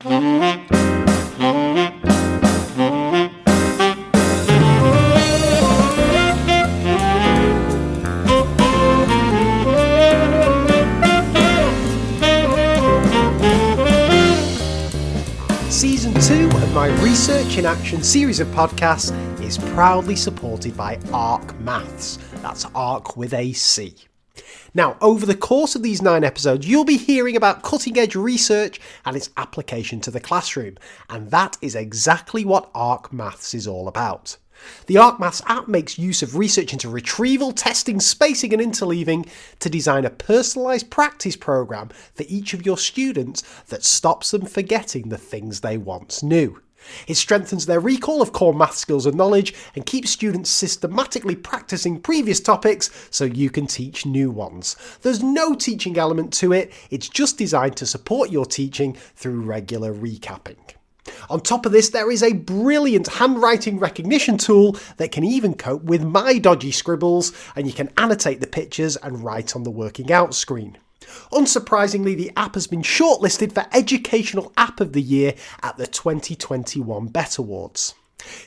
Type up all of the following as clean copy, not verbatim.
Season 2 of my Research in Action series of podcasts is proudly supported by ARC Maths. That's ARC with a C. Now, over the course of these 9 episodes, you'll be hearing about cutting-edge research and its application to the classroom, and that is exactly what ARC Maths is all about. The ARC Maths app makes use of research into retrieval, testing, spacing and interleaving to design a personalised practice programme for each of your students that stops them forgetting the things they once knew. It strengthens their recall of core math skills and knowledge and keeps students systematically practising previous topics so you can teach new ones. There's no teaching element to it, it's just designed to support your teaching through regular recapping. On top of this, there is a brilliant handwriting recognition tool that can even cope with my dodgy scribbles, and you can annotate the pictures and write on the working out screen. Unsurprisingly, the app has been shortlisted for Educational App of the Year at the 2021 BET Awards.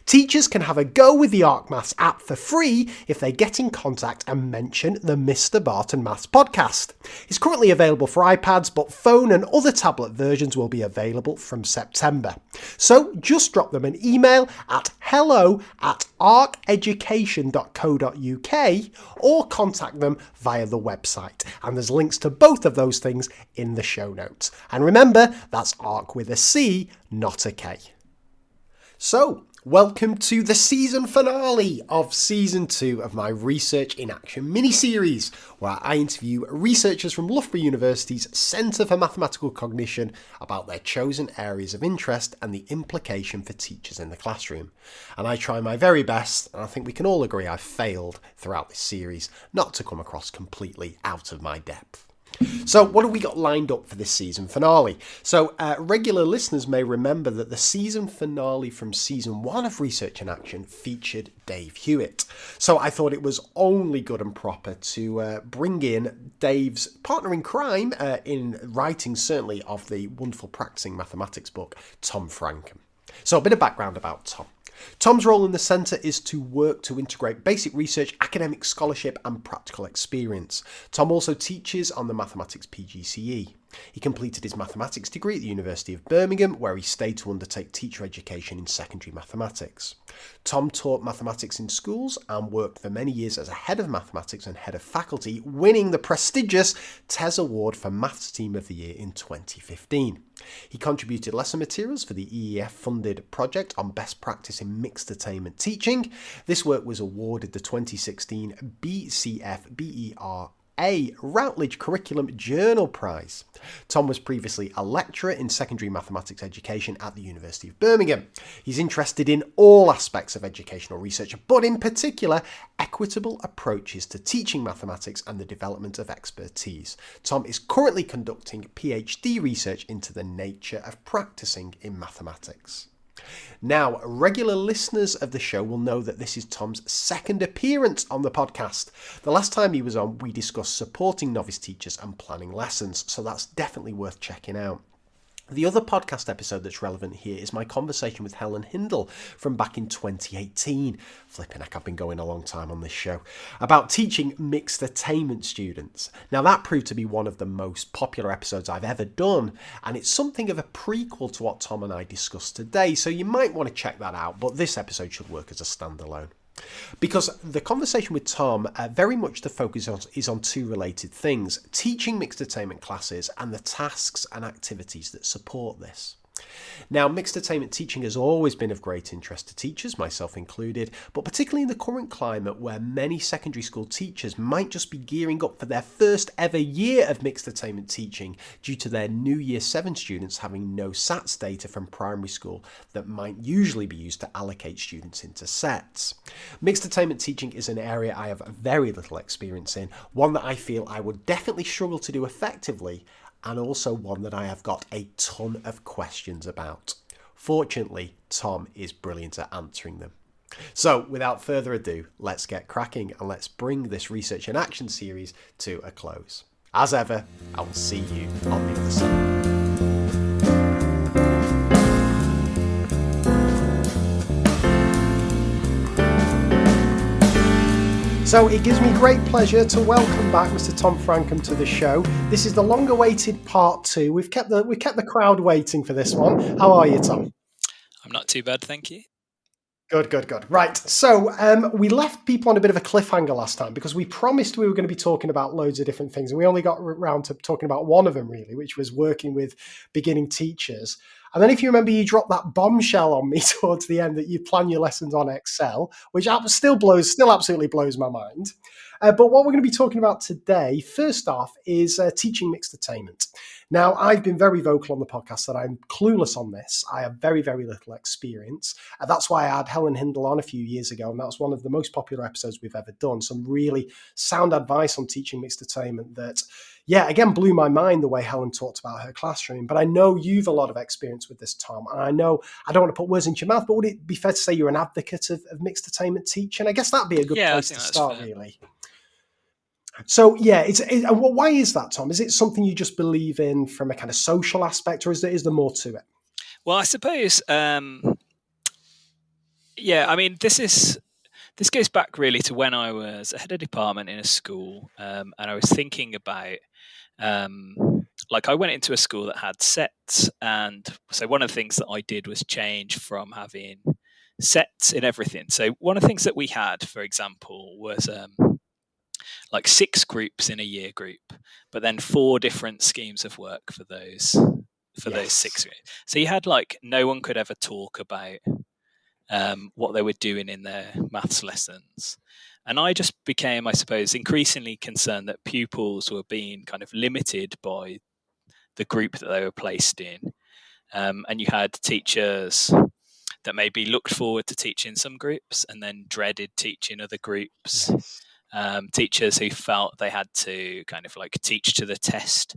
Teachers can have a go with the ARC Maths app for free if they get in contact and mention the Mr. Barton Maths podcast. It's currently available for iPads, but phone and other tablet versions will be available from September. So just drop them an email at hello@arceducation.co.uk or contact them via the website. And there's links to both of those things in the show notes. And remember, that's ARC with a C, not a K. So, welcome to the season finale of Season 2 of my Research in Action mini-series, where I interview researchers from Loughborough University's Centre for Mathematical Cognition about their chosen areas of interest and the implication for teachers in the classroom. And I try my very best, and I think we can all agree I've failed throughout this series, not to come across completely out of my depth. So what have we got lined up for this season finale? So regular listeners may remember that the season finale from season 1 of Research in Action featured Dave Hewitt. So I thought it was only good and proper to bring in Dave's partner in crime in writing certainly of the wonderful practicing mathematics book, Tom Frankham. So a bit of background about Tom. Tom's role in the centre is to work to integrate basic research, academic scholarship and practical experience. Tom also teaches on the Mathematics PGCE. He completed his mathematics degree at the University of Birmingham, where he stayed to undertake teacher education in secondary mathematics. Tom taught mathematics in schools and worked for many years as a head of mathematics and head of faculty, winning the prestigious TES Award for Maths Team of the Year in 2015. He contributed lesson materials for the EEF-funded project on best practice in mixed attainment teaching. This work was awarded the 2016 BCF-BER Routledge Curriculum Journal Prize. Tom was previously a lecturer in secondary mathematics education at the University of Birmingham. He's interested in all aspects of educational research, but in particular, equitable approaches to teaching mathematics and the development of expertise. Tom is currently conducting PhD research into the nature of practicing in mathematics. Now, regular listeners of the show will know that this is Tom's second appearance on the podcast. The last time he was on, we discussed supporting novice teachers and planning lessons, so that's definitely worth checking out. The other podcast episode that's relevant here is my conversation with Helen Hindle from back in 2018. Flipping heck, I've been going a long time on this show. About teaching mixed attainment students. Now that proved to be one of the most popular episodes I've ever done, and it's something of a prequel to what Tom and I discussed today, so you might want to check that out, but this episode should work as a standalone. Because the conversation with Tom, very much the focus is on two related things: teaching mixed attainment classes and the tasks and activities that support this. Now, mixed attainment teaching has always been of great interest to teachers, myself included, but particularly in the current climate where many secondary school teachers might just be gearing up for their first ever year of mixed attainment teaching due to their new Year 7 students having no SATs data from primary school that might usually be used to allocate students into sets. Mixed attainment teaching is an area I have very little experience in, one that I feel I would definitely struggle to do effectively, and also one that I have got a ton of questions about. Fortunately, Tom is brilliant at answering them. So, without further ado, let's get cracking and let's bring this Research in Action series to a close. As ever, I will see you on the other side. So it gives me great pleasure to welcome back Mr. Tom Frankham to the show. This is the long-awaited part 2. We've kept the crowd waiting for this one. How are you, Tom? I'm not too bad, thank you. Good. Right, so we left people on a bit of a cliffhanger last time because we promised we were going to be talking about loads of different things, and we only got around to talking about one of them, really, which was working with beginning teachers. And then if you remember, you dropped that bombshell on me towards the end that you plan your lessons on Excel, which still absolutely blows my mind. But what we're going to be talking about today, first off, is teaching mixed attainment. Now, I've been very vocal on the podcast that I'm clueless on this. I have very, very little experience. That's why I had Helen Hindle on a few years ago, and that was one of the most popular episodes we've ever done. Some really sound advice on teaching mixed attainment that, yeah, again, blew my mind the way Helen talked about her classroom. But I know you've a lot of experience with this, Tom, and I know I don't want to put words into your mouth, but would it be fair to say you're an advocate of mixed attainment teaching? I guess that'd be a good place to start, fair. Really. So, yeah, why is that, Tom? Is it something you just believe in from a kind of social aspect, or is there more to it? Well, I suppose, I mean, this goes back really to when I was a head of department in a school, and I was thinking about, like, I went into a school that had sets, and so one of the things that I did was change from having sets in everything. So one of the things that we had, for example, was like 6 groups in a year group, but then 4 different schemes of work for those those 6 groups. So you had like no one could ever talk about what they were doing in their maths lessons. And I just became, I suppose, increasingly concerned that pupils were being kind of limited by the group that they were placed in. And you had teachers that maybe looked forward to teaching some groups and then dreaded teaching other groups. Yes. Teachers who felt they had to kind of like teach to the test.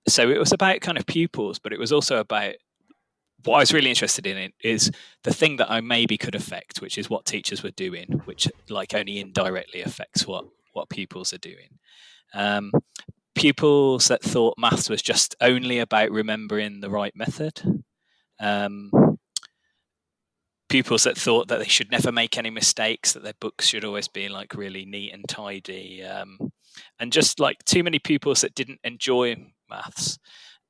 So it was about kind of pupils, but it was also about what I was really interested in is the thing that I maybe could affect, which is what teachers were doing, which like only indirectly affects what pupils are doing. Pupils that thought maths was just only about remembering the right method. Pupils that thought that they should never make any mistakes, that their books should always be like really neat and tidy, and just like too many pupils that didn't enjoy maths.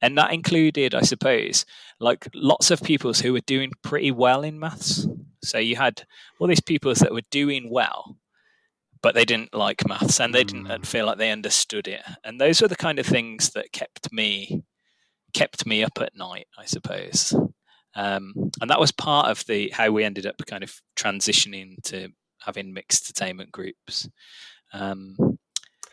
And that included, I suppose, like lots of pupils who were doing pretty well in maths. So you had all these pupils that were doing well, but they didn't like maths and they didn't feel like they understood it. And those were the kind of things that kept me up at night, I suppose. And that was part of how we ended up kind of transitioning to having mixed attainment groups.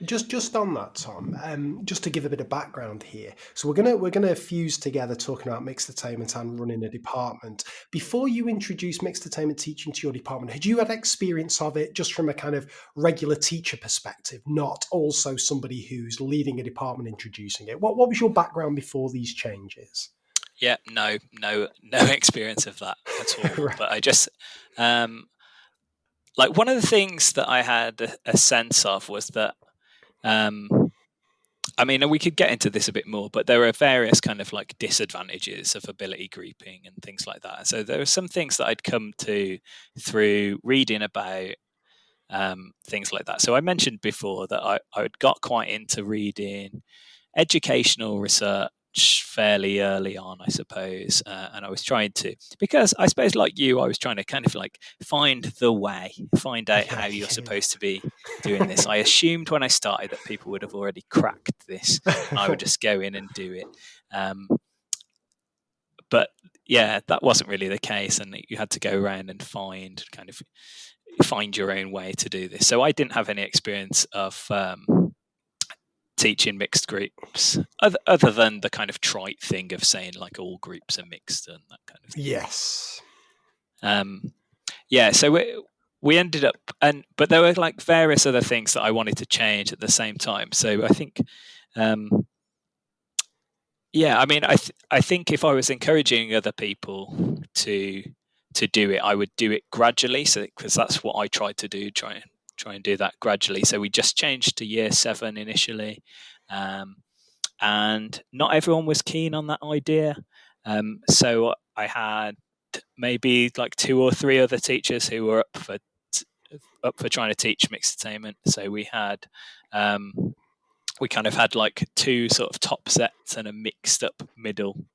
Just on that, Tom, just to give a bit of background here. So we're gonna fuse together talking about mixed attainment and running a department. Before you introduce mixed attainment teaching to your department, had you had experience of it just from a kind of regular teacher perspective, not also somebody who's leading a department introducing it? What was your background before these changes? Yeah, no experience of that at all. Right. But I just like one of the things that I had a sense of was that I mean, we could get into this a bit more, but there are various kind of like disadvantages of ability grouping and things like that. So there are some things that I'd come to through reading about things like that. So I mentioned before that I got quite into reading educational research fairly early on, I suppose, and I was trying to, because I suppose like you, I was trying to kind of like find out how you're supposed to be doing this. I assumed when I started that people would have already cracked this and I would just go in and do it, but yeah, that wasn't really the case, and you had to go around and find your own way to do this. So I didn't have any experience of teaching mixed groups, other than the kind of trite thing of saying like all groups are mixed and that kind of thing. Yes. So we ended up, but there were like various other things that I wanted to change at the same time. So I think, I mean, I think if I was encouraging other people to do it, I would do it gradually. So because that's what I tried to do, try and do that gradually. So we just changed to year 7 initially, and not everyone was keen on that idea. So I had maybe like 2 or 3 other teachers who were up up for trying to teach mixed entertainment. So we had we kind of had like two sort of top sets and a mixed middle,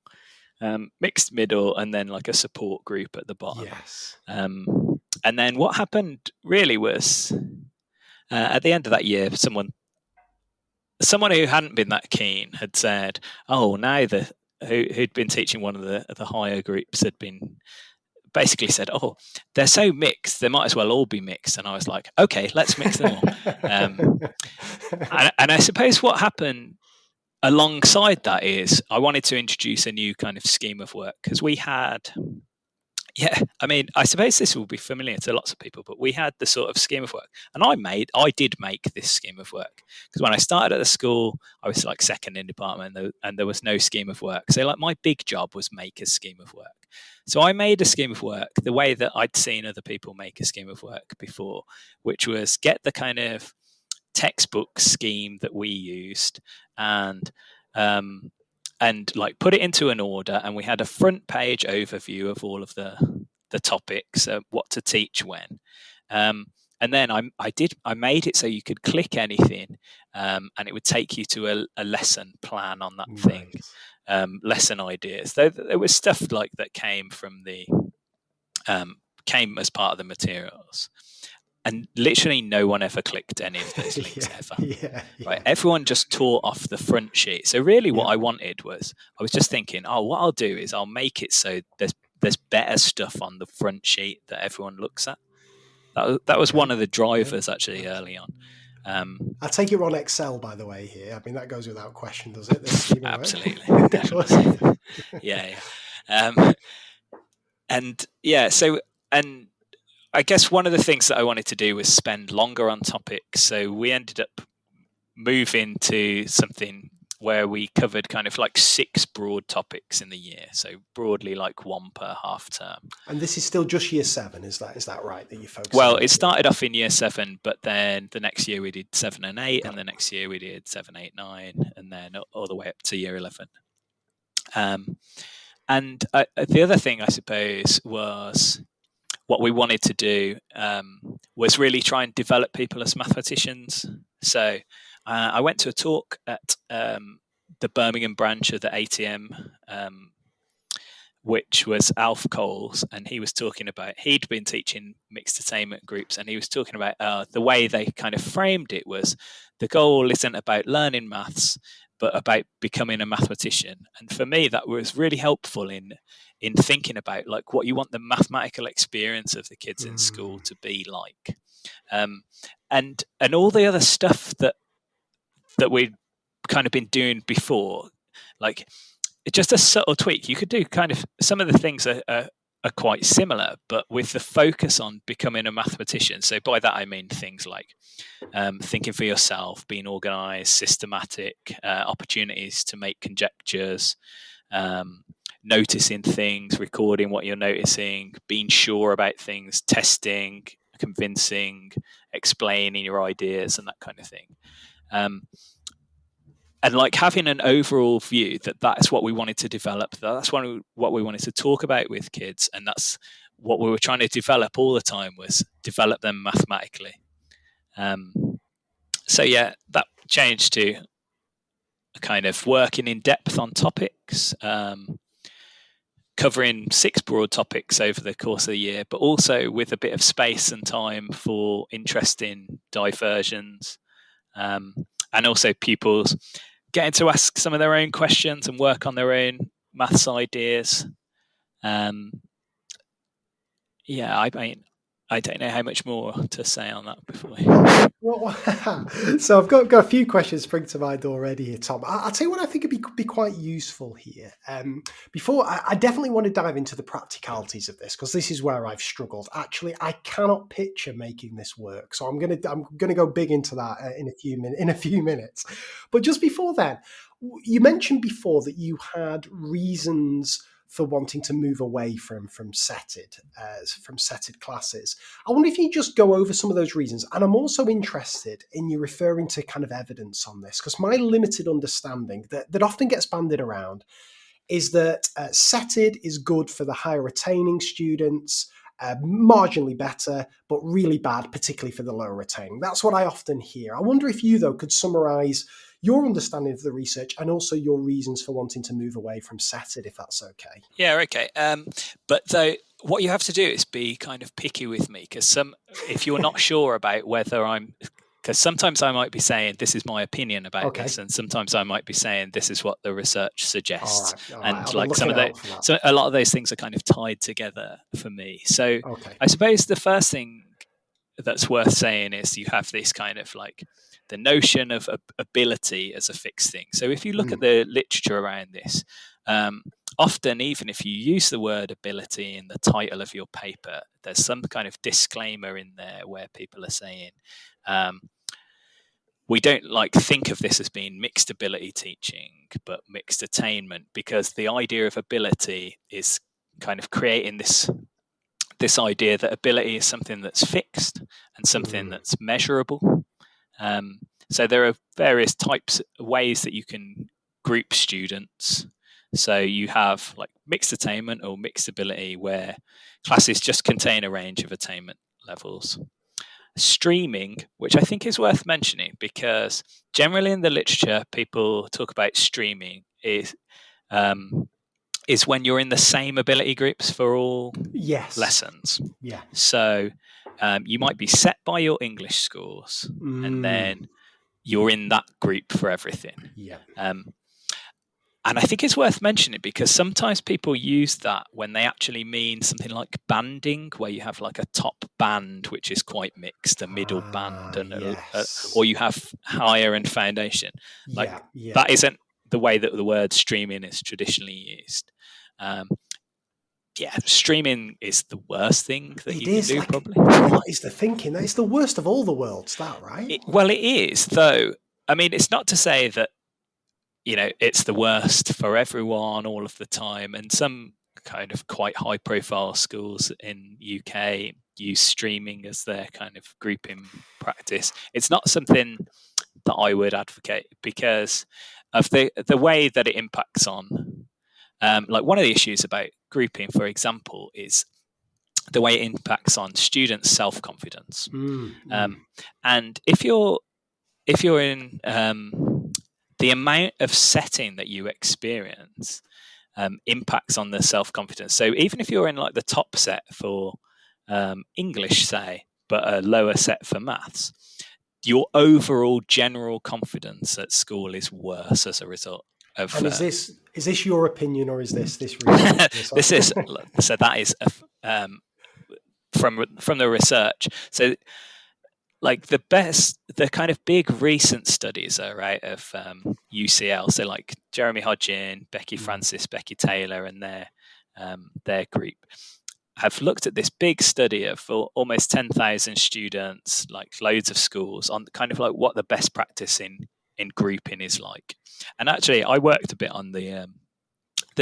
and then like a support group at the bottom. Yes. And then what happened really was at the end of that year, someone who hadn't been that keen had said, "Oh, now who'd been teaching one of the higher groups had been basically said, oh, they're so mixed, they might as well all be mixed." And I was like, okay, let's mix them all. And I suppose what happened alongside that is I wanted to introduce a new kind of scheme of work, because we had, I mean, I suppose this will be familiar to lots of people, but we had the sort of scheme of work, and I did make this scheme of work, because when I started at the school, I was like second in department, and there was no scheme of work. So like my big job was make a scheme of work. So I made a scheme of work the way that I'd seen other people make a scheme of work before, which was get the kind of textbook scheme that we used and like put it into an order, and we had a front page overview of all of the topics, what to teach when, and then I made it so you could click anything, and it would take you to a lesson plan on that thing, lesson ideas. There was stuff like that came from came as part of the materials. And literally no one ever clicked any of those links ever. Right? Everyone just tore off the front sheet. So really what I wanted was, I was just thinking, what I'll do is I'll make it so there's better stuff on the front sheet that everyone looks at. That was one of the drivers actually early on. I take you're on Excel, by the way, here. I mean, that goes without question, does it? Absolutely. Definitely. Yeah. And I guess one of the things that I wanted to do was spend longer on topics. So we ended up moving to something where we covered kind of like 6 broad topics in the year. So broadly like 1 per half term. And this is still just year 7, is that right, that you focused Well, on? it started off in year 7, but then the next year we did 7 and 8, and the next year we did 7, 8, 9, and then all the way up to year 11. And the other thing, I suppose, was what we wanted to do was really try and develop people as mathematicians. So I went to a talk at the Birmingham branch of the ATM, which was Alf Coles, and he was talking about, he'd been teaching mixed attainment groups, and he was talking about the way they kind of framed it was, the goal isn't about learning maths, but about becoming a mathematician. And for me, that was really helpful in thinking about like what you want the mathematical experience of the kids in school to be like, and all the other stuff that we'd kind of been doing before, like just a subtle tweak. You could do kind of some of the things are quite similar, but with the focus on becoming a mathematician. So by that I mean things like thinking for yourself, being organized, systematic, opportunities to make conjectures, noticing things, recording what you're noticing, being sure about things, testing, convincing, explaining your ideas, and that kind of thing. And like having an overall view that's what we wanted to develop, that's what we wanted to talk about with kids, and that's what we were trying to develop all the time, was develop them mathematically. So yeah, that changed to kind of working in depth on topics, covering 6 broad topics over the course of the year, but also with a bit of space and time for interesting diversions, and also pupils getting to ask some of their own questions and work on their own maths ideas. I mean, I don't know how much more to say on that before. So I've got a few questions spring to mind already here, Tom. I'll tell you what I think would be quite useful here. Before, I definitely want to dive into the practicalities of this, because this is where I've struggled. Actually, I cannot picture making this work, so I'm gonna go big into that in a few minutes. But just before then, you mentioned before that you had reasons for wanting to move away from setted classes. I wonder if you just go over some of those reasons. And I'm also interested in you referring to kind of evidence on this, because my limited understanding that often gets bandied around is that setted is good for the higher attaining students, marginally better, but really bad, particularly for the lower retaining. That's what I often hear. I wonder if you, though, could summarise your understanding of the research and also your reasons for wanting to move away from SETD, if that's okay. Yeah, okay. But though, what you have to do is be kind of picky with me, because if you're not sure about whether because sometimes I might be saying this is my opinion about this, and sometimes I might be saying this is what the research suggests, all right. and like so a lot of those things are kind of tied together for me. So I suppose the first thing that's worth saying is you have this kind of like the notion of ability as a fixed thing. So if you look at the literature around this, often, even if you use the word ability in the title of your paper, there's some kind of disclaimer in there where people are saying, we don't like think of this as being mixed ability teaching, but mixed attainment, because the idea of ability is kind of creating this idea that ability is something that's fixed and something that's measurable. So there are various ways that you can group students. So you have like mixed attainment or mixed ability, where classes just contain a range of attainment levels. Streaming, which I think is worth mentioning, because generally in the literature people talk about streaming is when you're in the same ability groups for all lessons. Yeah. So you might be set by your English scores, and then you're in that group for everything. Yeah. And I think it's worth mentioning, because sometimes people use that when they actually mean something like banding, where you have like a top band, which is quite mixed, a middle band, and or you have higher and foundation. That isn't the way that the word streaming is traditionally used. Streaming is the worst thing that you can do, probably. What is the thinking? It's the worst of all the worlds, that, right? It is, though. I mean, it's not to say that, it's the worst for everyone all of the time. And some kind of quite high profile schools in UK use streaming as their kind of grouping practice. It's not something that I would advocate, because of the way that it impacts on, like one of the issues about grouping, for example, is the way it impacts on students' self-confidence. And if you're in the amount of setting that you experience impacts on the self-confidence. So even if you're in like the top set for English, say, but a lower set for maths, your overall general confidence at school is worse as a result of. And is this your opinion, or is this research? This is so that is from the research. So like the kind of big recent studies are out of UCL. So like Jeremy Hodgin, Becky Francis, Becky Taylor, and their group have looked at this big study of almost 10,000 students, like loads of schools, on kind of like what the best practice in grouping is like. And actually, I worked a bit on the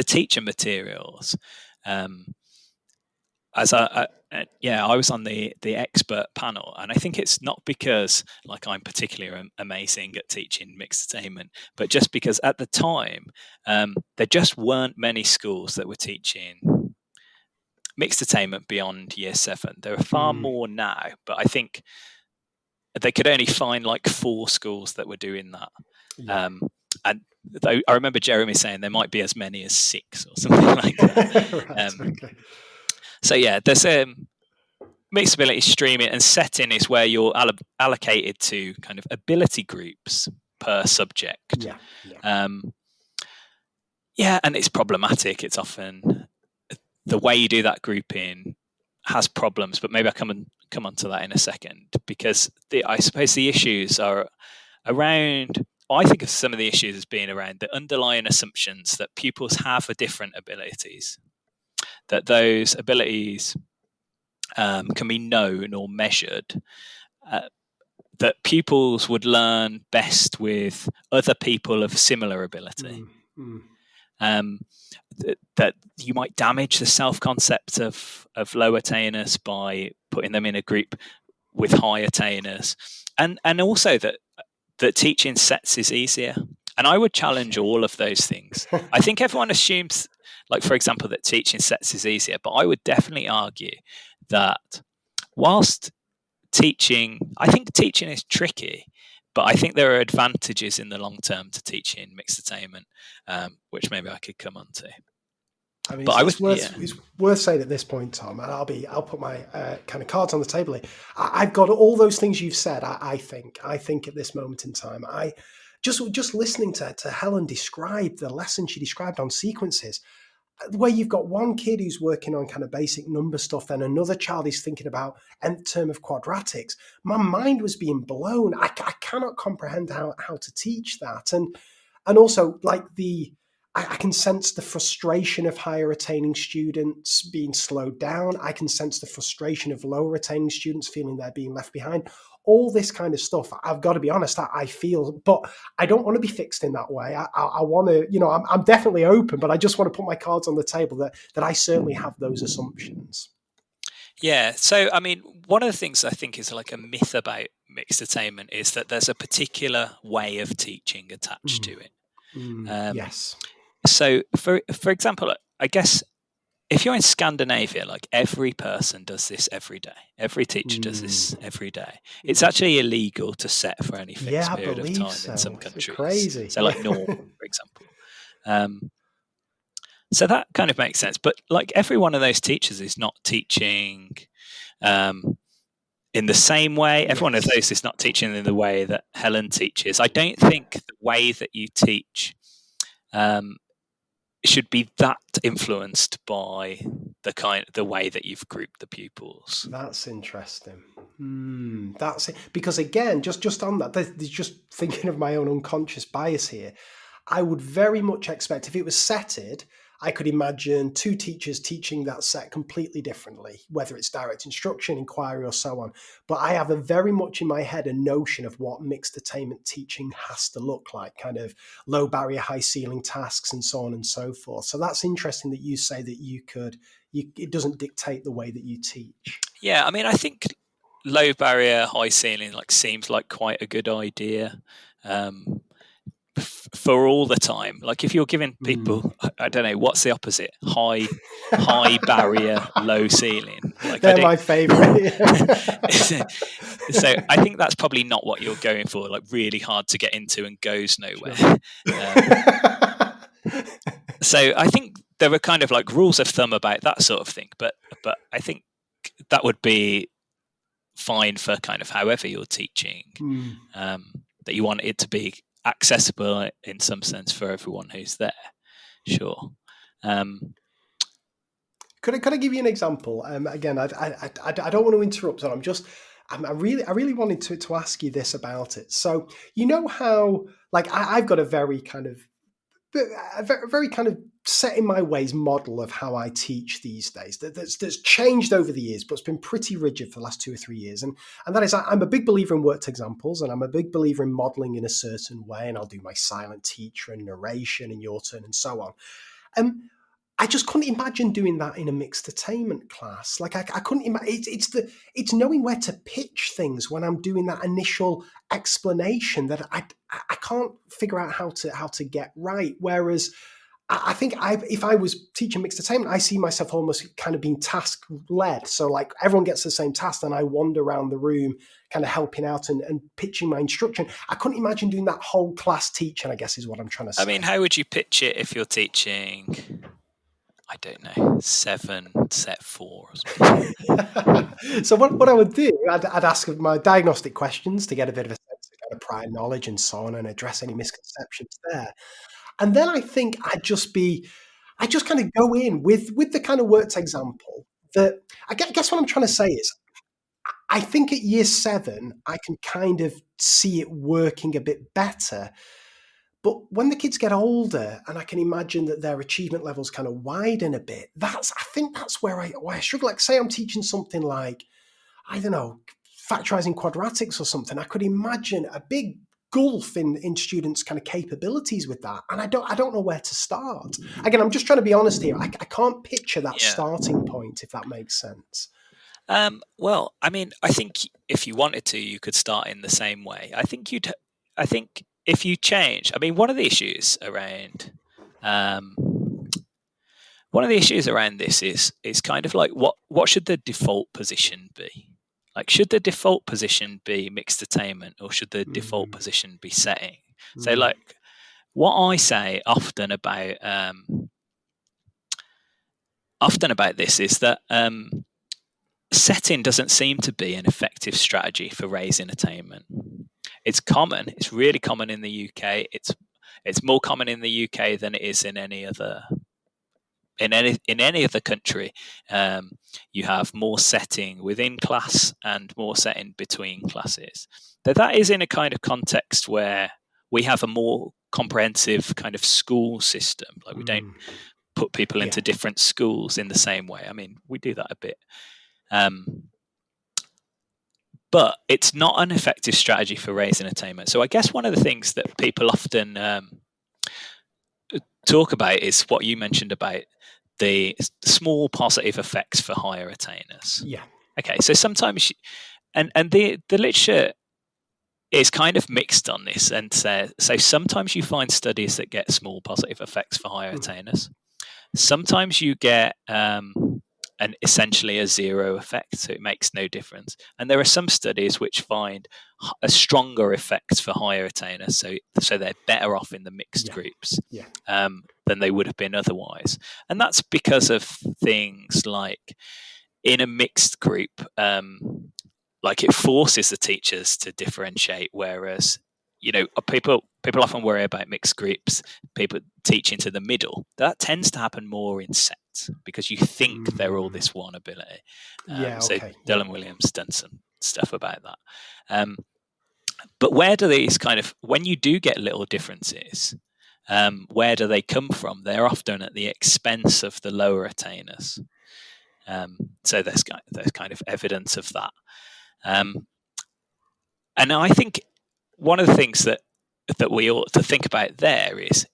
teacher materials. I was on the expert panel, and I think it's not because like I'm particularly amazing at teaching mixed attainment, but just because at the time there just weren't many schools that were teaching mixed attainment beyond year 7. There are far more now, but I think they could only find like 4 schools that were doing that. And I remember Jeremy saying there might be as many as 6 or something like that. So yeah, there's mixed ability streaming, and setting is where you're allocated to kind of ability groups per subject. And it's problematic. It's often the way you do that grouping has problems, but maybe I'll come on to that in a second, because I suppose the issues are around. I think of some of the issues as being around the underlying assumptions that pupils have different abilities, that those abilities can be known or measured, that pupils would learn best with other people of similar ability, that you might damage the self-concept of low attainers by putting them in a group with high attainers, and also that teaching sets is easier. And I would challenge all of those things. I think everyone assumes like, for example, that teaching sets is easier, but I would definitely argue that whilst I think teaching is tricky, but I think there are advantages in the long term to teaching mixed attainment, which maybe I could come on to. I mean, it's worth saying at this point, Tom, and I'll put my kind of cards on the table here. I've got all those things you've said. I think at this moment in time, I just listening to Helen describe the lesson she described on sequences, where you've got one kid who's working on kind of basic number stuff, then another child is thinking about nth term of quadratics. My mind was being blown. I cannot comprehend how to teach that, and also like I can sense the frustration of higher attaining students being slowed down. I can sense the frustration of lower attaining students feeling they're being left behind. All this kind of stuff, I've got to be honest, I feel, but I don't want to be fixed in that way. I want to, I'm definitely open, but I just want to put my cards on the table that I certainly have those assumptions. Yeah. So, I mean, one of the things I think is like a myth about mixed attainment is that there's a particular way of teaching attached to it. Yes. So, for example, I guess if you're in Scandinavia, like every person does this every day. Every teacher does this every day. It's actually illegal to set for any fixed period of time in some countries. It's crazy. So, like Norway, for example. So that kind of makes sense. But like every one of those teachers is not teaching in the same way. Every one of those is not teaching in the way that Helen teaches. I don't think the way that you teach should be that influenced by the way that you've grouped the pupils. That's interesting. That's it. Because again, just on that, just thinking of my own unconscious bias here, I would very much expect if it was setted, I could imagine two teachers teaching that set completely differently, whether it's direct instruction, inquiry, or so on. But I have a very much in my head a notion of what mixed attainment teaching has to look like, kind of low barrier, high ceiling tasks, and so on and so forth. So that's interesting that you say that it doesn't dictate the way that you teach. Yeah, I mean, I think low barrier, high ceiling seems like quite a good idea. For all the time, like if you're giving people, I don't know, what's the opposite? High barrier, low ceiling. Like they're my favorite. So I think that's probably not what you're going for. Like really hard to get into and goes nowhere. So I think there are kind of like rules of thumb about that sort of thing, but I think that would be fine for kind of however you're teaching. That you want it to be accessible in some sense for everyone who's there. Sure. Could I give you an example? Again, I don't want to interrupt. I really wanted to ask you this about it. So you know how, like, I've got a very kind of set in my ways model of how I teach these days that's changed over the years, but it's been pretty rigid for the last 2 or 3 years. And that is, I'm a big believer in worked examples, and I'm a big believer in modeling in a certain way. And I'll do my silent teacher and narration and your turn and so on. I just couldn't imagine doing that in a mixed attainment class. Like I couldn't imagine. It's knowing where to pitch things when I'm doing that initial explanation that I can't figure out how to get right. Whereas I think if I was teaching mixed attainment, I see myself almost kind of being task led. So like everyone gets the same task, and I wander around the room, kind of helping out and pitching my instruction. I couldn't imagine doing that whole class teaching, I guess is what I'm trying to say. I mean, how would you pitch it if you're teaching, I don't know, 7 set 4 or something? So what I would do, I'd ask my diagnostic questions to get a bit of a sense of kind of prior knowledge and so on, and address any misconceptions there. And then I think I just kind of go in with the kind of worked example that I guess what I'm trying to say is, I think at year 7, I can kind of see it working a bit better. But when the kids get older, and I can imagine that their achievement levels kind of widen a bit, I think that's where I struggle. Like, say I'm teaching something like, I don't know, factorizing quadratics or something. I could imagine a big gulf in students' kind of capabilities with that, and I don't know where to start. Again, I'm just trying to be honest here. I can't picture that starting point, if that makes sense. Well, I mean, I think if you wanted to, you could start in the same way. I think if you change, I mean, one of the issues around one of the issues around this is kind of like what should the default position be? Like, should the default position be mixed attainment, or should the default position be setting? So, like, what I say often about this is that setting doesn't seem to be an effective strategy for raising attainment. It's common. It's really common in the UK. It's more common in the UK than it is in any other country. You have more setting within class and more setting between classes. That is in a kind of context where we have a more comprehensive kind of school system. Like, we don't put people into different schools in the same way. I mean, we do that a bit. But it's not an effective strategy for raising attainment. So I guess one of the things that people often talk about is what you mentioned about the small positive effects for higher attainers. Yeah. Okay, so sometimes, and the literature is kind of mixed on this, and so sometimes you find studies that get small positive effects for higher attainers. Sometimes you get essentially a zero effect, so it makes no difference. And there are some studies which find a stronger effect for higher attainers, so they're better off in the mixed groups than they would have been otherwise. And that's because of things like, in a mixed group, like, it forces the teachers to differentiate, whereas, you know, people often worry about mixed groups, people teaching to the middle. That tends to happen more in sets because you think they're all this one ability. So Dylan Williams done some stuff about that. But where do these kind of, when you do get little differences, where do they come from? They're often at the expense of the lower attainers. So there's kind of evidence of that. And I think one of the things that we ought to think about there is,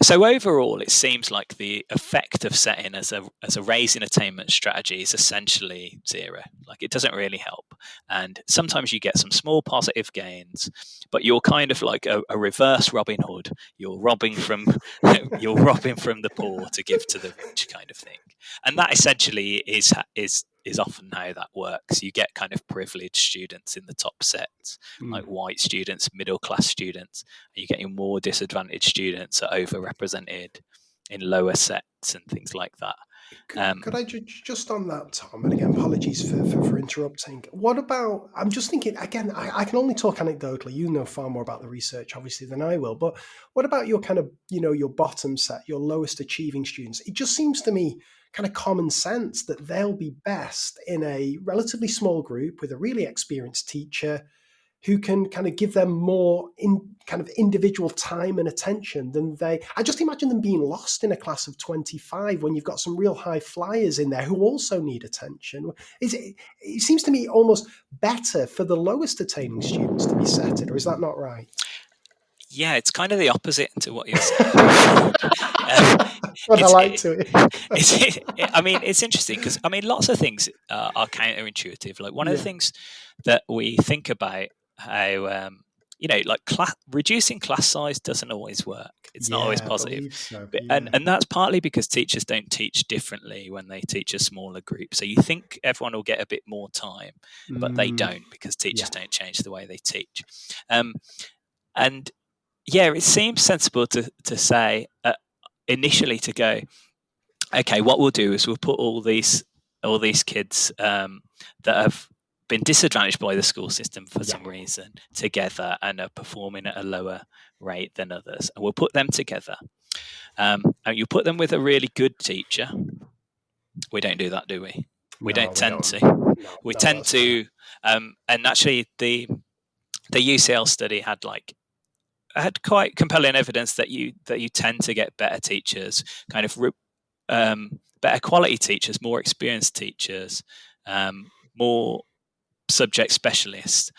so overall, it seems like the effect of setting as a raising attainment strategy is essentially zero. Like, it doesn't really help. And sometimes you get some small positive gains, but you're kind of like a reverse Robin Hood. You're robbing from the poor to give to the rich, kind of thing. And that essentially is often how that works. You get kind of privileged students in the top sets, like white students, middle class students, and you're getting more disadvantaged students are overrepresented in lower sets and things like that. Could I just on that, Tom, and again, apologies for interrupting. What about, I'm just thinking, again, I can only talk anecdotally. You know far more about the research, obviously, than I will. But what about your kind of, you know, your bottom set, your lowest achieving students? It just seems to me kind of common sense that they'll be best in a relatively small group with a really experienced teacher who can kind of give them more kind of individual time and attention than I just imagine them being lost in a class of 25 when you've got some real high flyers in there who also need attention. It seems to me almost better for the lowest attaining students to be setted, or is that not right? Yeah, it's kind of the opposite to what you're saying. What I like to it. I mean, it's interesting because, I mean, lots of things are counterintuitive. Like, one of the things that we think about, how you know, like, reducing class size doesn't always work. It's not always positive. So. And that's partly because teachers don't teach differently when they teach a smaller group. So you think everyone will get a bit more time, but they don't, because teachers don't change the way they teach. And yeah, it seems sensible to say initially to go, okay, what we'll do is we'll put all these kids that have been disadvantaged by the school system for some reason together and are performing at a lower rate than others, and we'll put them together. And you put them with a really good teacher. We don't do that, do we? We don't tend to. We tend to, and actually the UCL study had quite compelling evidence that you tend to get better teachers, kind of better quality teachers, more experienced teachers, more subject specialists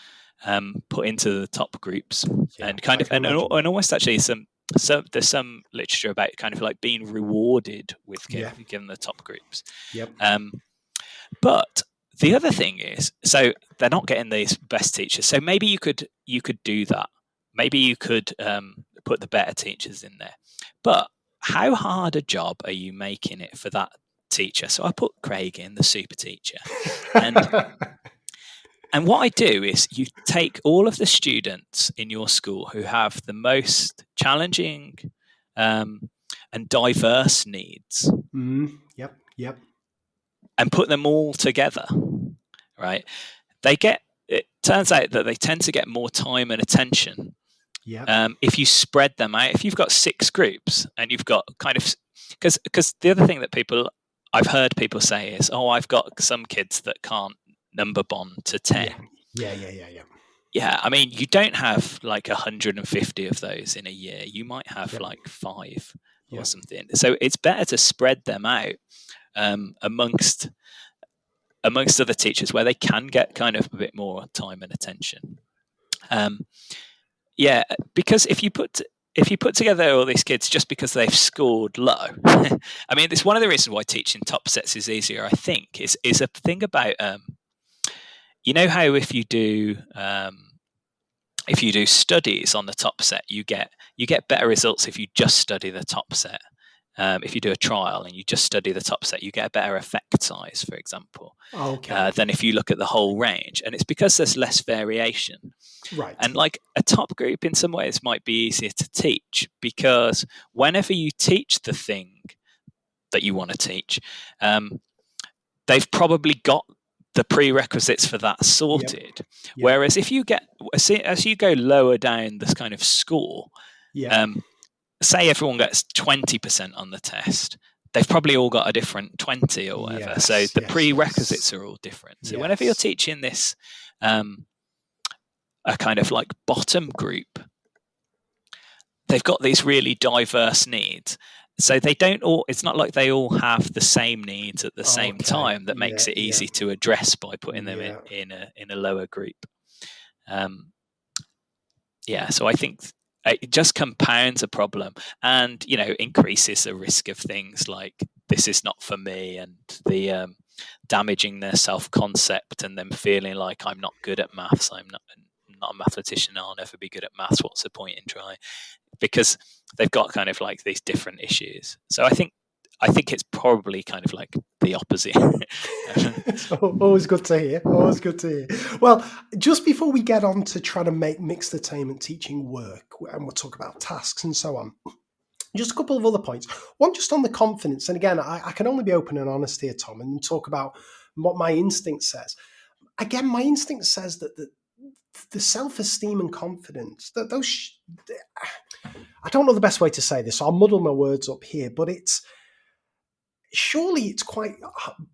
put into the top groups, and kind of and almost actually there's some literature about kind of like being rewarded with given the top groups. But the other thing is, so they're not getting these best teachers. So maybe you could do that. Maybe you could put the better teachers in there. But how hard a job are you making it for that teacher? So I put Craig in, the super teacher. And what I do is you take all of the students in your school who have the most challenging and diverse needs, Yep. and put them all together, right? It turns out that they tend to get more time and attention. If you spread them out, if you've got 6 groups and you've got kind of, because the other thing that I've heard people say is, oh, I've got some kids that can't number bond to 10. Yeah. I mean, you don't have like 150 of those in a year. You might have like 5 or something. So it's better to spread them out amongst other teachers where they can get kind of a bit more time and attention. Because if you put together all these kids just because they've scored low, I mean, it's one of the reasons why teaching top sets is easier, I think, is a thing about you know how if you do studies on the top set, you get better results if you just study the top set. If you do a trial and you just study the top set, you get a better effect size, for example, than if you look at the whole range. And it's because there's less variation. Right. And like a top group in some ways might be easier to teach, because whenever you teach the thing that you want to teach, they've probably got the prerequisites for that sorted. Whereas if you as you go lower down this kind of score, say everyone gets 20% on the test, they've probably all got a different 20 or whatever. So the prerequisites are all different. So whenever you're teaching this, a kind of like bottom group, they've got these really diverse needs. So they don't all, it's not like they all have the same needs at the same time. That makes it easy to address by putting them in a lower group. So I think it just compounds a problem, and increases the risk of things like this is not for me, and the damaging their self-concept and them feeling like I'm not good at maths, I'm not a mathematician, I'll never be good at maths, what's the point in trying? Because they've got kind of like these different issues. So I think it's probably kind of like the opposite. Always good to hear. Well, just before we get on to trying to make mixed attainment teaching work, and we'll talk about tasks and so on, just a couple of other points. One, just on the confidence. And again, I can only be open and honest here, Tom, and talk about what my instinct says. Again, my instinct says that the self-esteem and confidence, that those, I don't know the best way to say this, so I'll muddle my words up here, but surely it's quite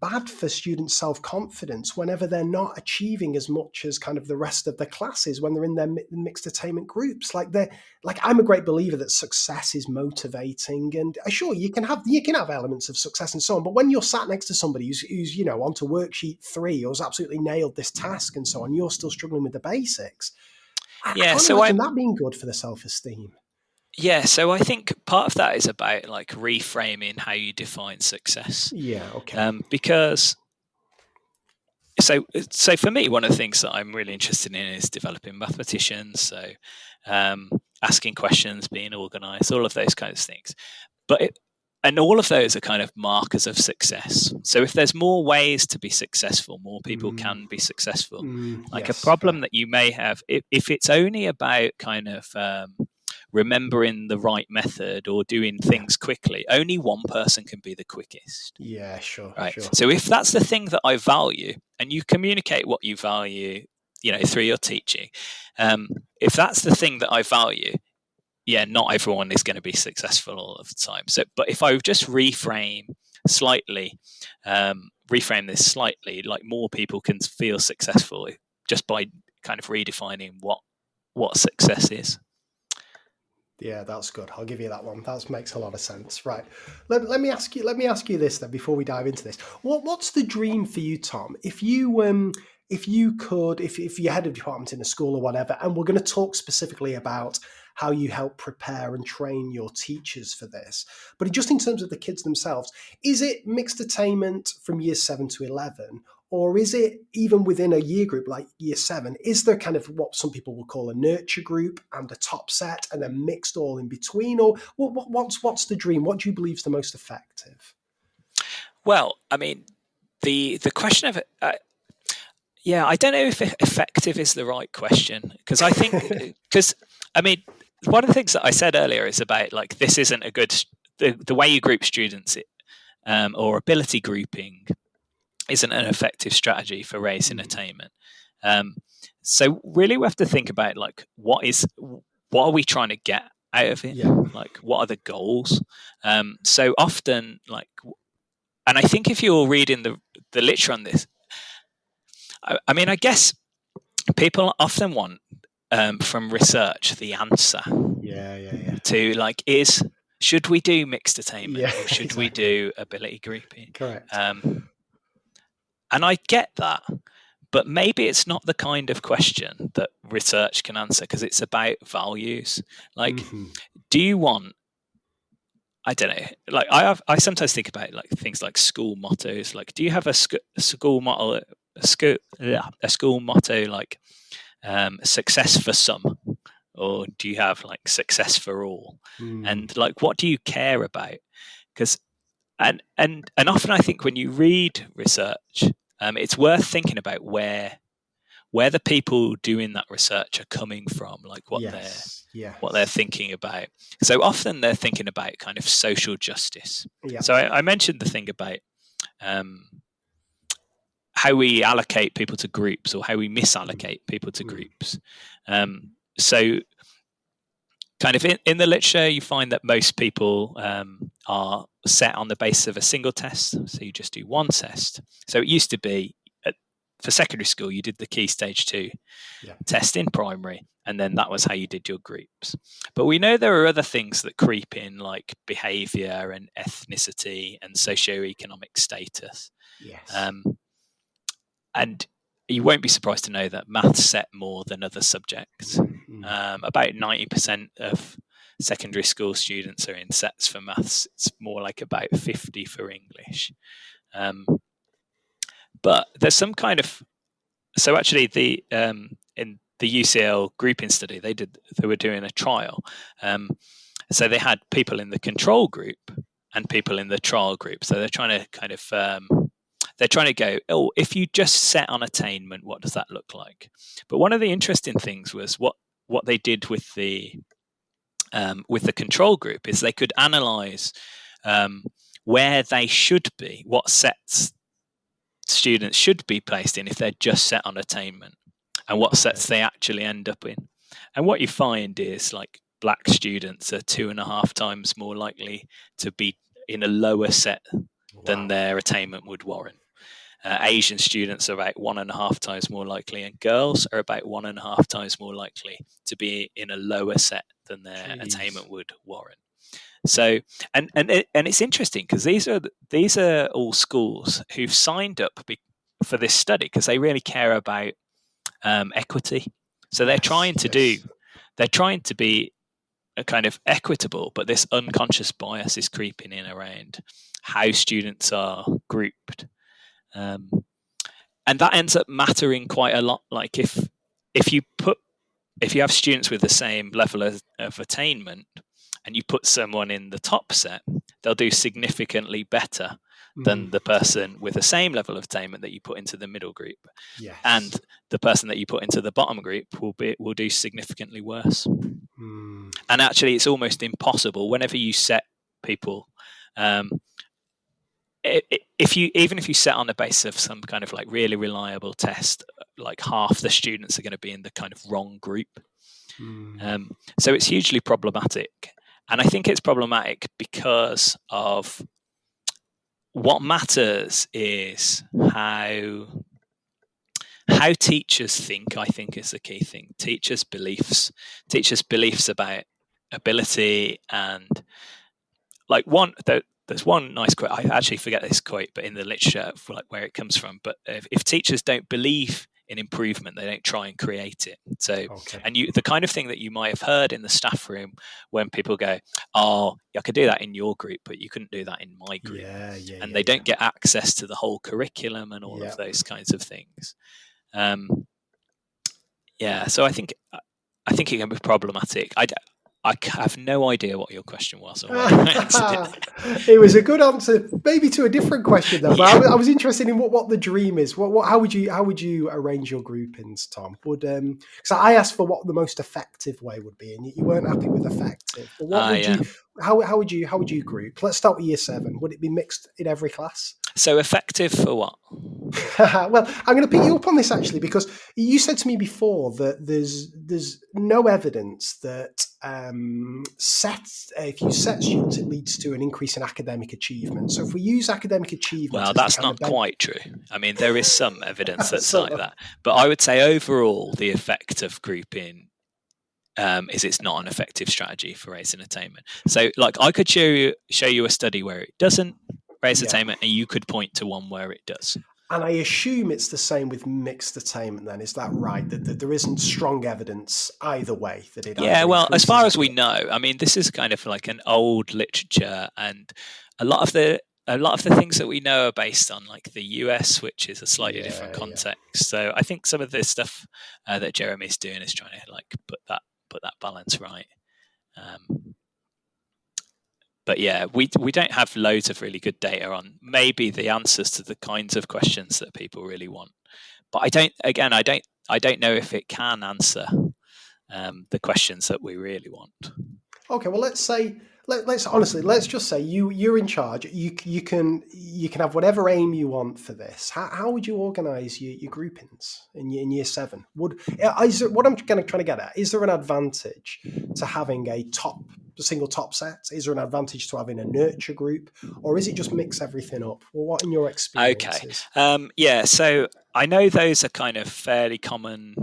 bad for students' self-confidence whenever they're not achieving as much as kind of the rest of the classes when they're in their mixed attainment groups. I'm a great believer that success is motivating, and sure, you can have elements of success and so on, but when you're sat next to somebody who's onto worksheet 3 or has absolutely nailed this task and so on, you're still struggling with the basics. I can't imagine that being good for the self-esteem. Yeah, so I think part of that is about like reframing how you define success. Yeah, okay. Because so for me, one of the things that I'm really interested in is developing mathematicians. So asking questions, being organised, all of those kinds of things. And all of those are kind of markers of success. So if there's more ways to be successful, more people can be successful. A problem that you may have, if it's only about kind of remembering the right method or doing things quickly, only one person can be the quickest. Yeah, sure. Right. Sure. So if that's the thing that I value, and you communicate what you value, through your teaching, if that's the thing that I value, not everyone is going to be successful all of the time. So, but if I just reframe this slightly, like more people can feel successful just by kind of redefining what success is. Yeah, that's good. I'll give you that one. That makes a lot of sense. Right. Let me ask you this then before we dive into this. What's the dream for you, Tom? If you you're head of department in a school or whatever, and we're going to talk specifically about how you help prepare and train your teachers for this, but just in terms of the kids themselves, is it mixed attainment from years 7 to 11, Or is it even within a year group like year 7? Is there kind of what some people will call a nurture group and a top set and a mixed all in between? Or what's the dream? What do you believe is the most effective? Well, I mean, the question of I don't know if effective is the right question, because I think one of the things that I said earlier is about like this isn't a good the way you group students or ability grouping isn't an effective strategy for raising attainment. So really we have to think about like what are we trying to get out of it? Like what are the goals? So often like, and I think if you're reading the literature on this, I mean, I guess people often want from research the answer to like should we do mixed attainment or should we do ability grouping? Correct. And I get that, but maybe it's not the kind of question that research can answer, because it's about values. Like, do you want? I don't know. Like, I sometimes think about like things like school mottos. Like, do you have a school motto? A school motto like success for some, or do you have like success for all? And like, what do you care about? Because and often I think when you read research, it's worth thinking about where the people doing that research are coming from, like what they're thinking about. So often they're thinking about kind of social justice. So I mentioned the thing about how we allocate people to groups or how we misallocate people to groups. So kind of in the literature, you find that most people are set on the basis of a single test. So you just do one test. So it used to be for secondary school, you did the Key Stage 2 test in primary, and then that was how you did your groups. But we know there are other things that creep in, like behaviour and ethnicity and socioeconomic status. And you won't be surprised to know that maths set more than other subjects. About 90% of secondary school students are in sets for maths. It's more like about 50 for English. But there's some kind of, so actually in the UCL grouping study they were doing a trial. So they had people in the control group and people in the trial group. So they're trying to kind of they're trying to go, oh, if you just set on attainment, what does that look like? But one of the interesting things was what they did with the control group is they could analyze where they should be, what sets students should be placed in if they're just set on attainment, and what sets they actually end up in. And what you find is like black students are 2.5 times more likely to be in a lower set than their attainment would warrant. Asian students are about 1.5 times more likely, and girls are about 1.5 times more likely to be in a lower set than their attainment would warrant. So, and it's interesting because these are all schools who've signed up for this study because they really care about equity. So they're trying to be a kind of equitable, but this unconscious bias is creeping in around how students are grouped. And that ends up mattering quite a lot. Like if you have students with the same level of attainment and you put someone in the top set, they'll do significantly better than the person with the same level of attainment that you put into the middle group. And the person that you put into the bottom group will do significantly worse. And actually it's almost impossible whenever you set people, if you set on the basis of some kind of like really reliable test, like half the students are going to be in the kind of wrong group. So it's hugely problematic. And I think it's problematic because of what matters is how teachers think, I think, is the key thing. Teachers' beliefs about ability, and like there's one nice quote. I actually forget this quote, but in the literature, like where it comes from. But if teachers don't believe in improvement. They don't try and create it. So, Okay. and the kind of thing that you might have heard in the staff room when people go, "Oh, I could do that in your group, but you couldn't do that in my group," and they don't get access to the whole curriculum and all of those kinds of things. So I think it can be problematic. I have no idea what your question was or why I answered it. It was a good answer, maybe to a different question though. But I was interested in what the dream is. How would you arrange your groupings, Tom? Would because I asked for what the most effective way would be, and you weren't happy with effective. But what would you? How would you group? Let's start with year 7. Would it be mixed in every class? So effective for what? Well, I'm going to pick you up on this actually, because you said to me before that there's no evidence that if you set students, it leads to an increase in academic achievement. So if we use academic achievement, well, that's not quite true. I mean, there is some evidence that's like that, but I would say overall the effect of grouping is it's not an effective strategy for raising attainment. So, like, I could show you a study where it doesn't raise attainment, and you could point to one where it does. And I assume it's the same with mixed attainment then, is that right? That there isn't strong evidence either way that it well, as far as we know, I mean, this is kind of like an old literature, and a lot of the things that we know are based on like the US, which is a slightly different context. So I think some of this stuff that Jeremy's doing is trying to like put that balance right. But yeah, we don't have loads of really good data on maybe the answers to the kinds of questions that people really want. But I don't know if it can answer the questions that we really want. Okay, well, let's just say you're in charge. You can have whatever aim you want for this. How would you organise your groupings in year 7? What I'm trying to get at, is there an advantage to having a single top set? Is there an advantage to having a nurture group, or is it just mix everything up? Well, what in your experience? Okay. So I know those are kind of fairly common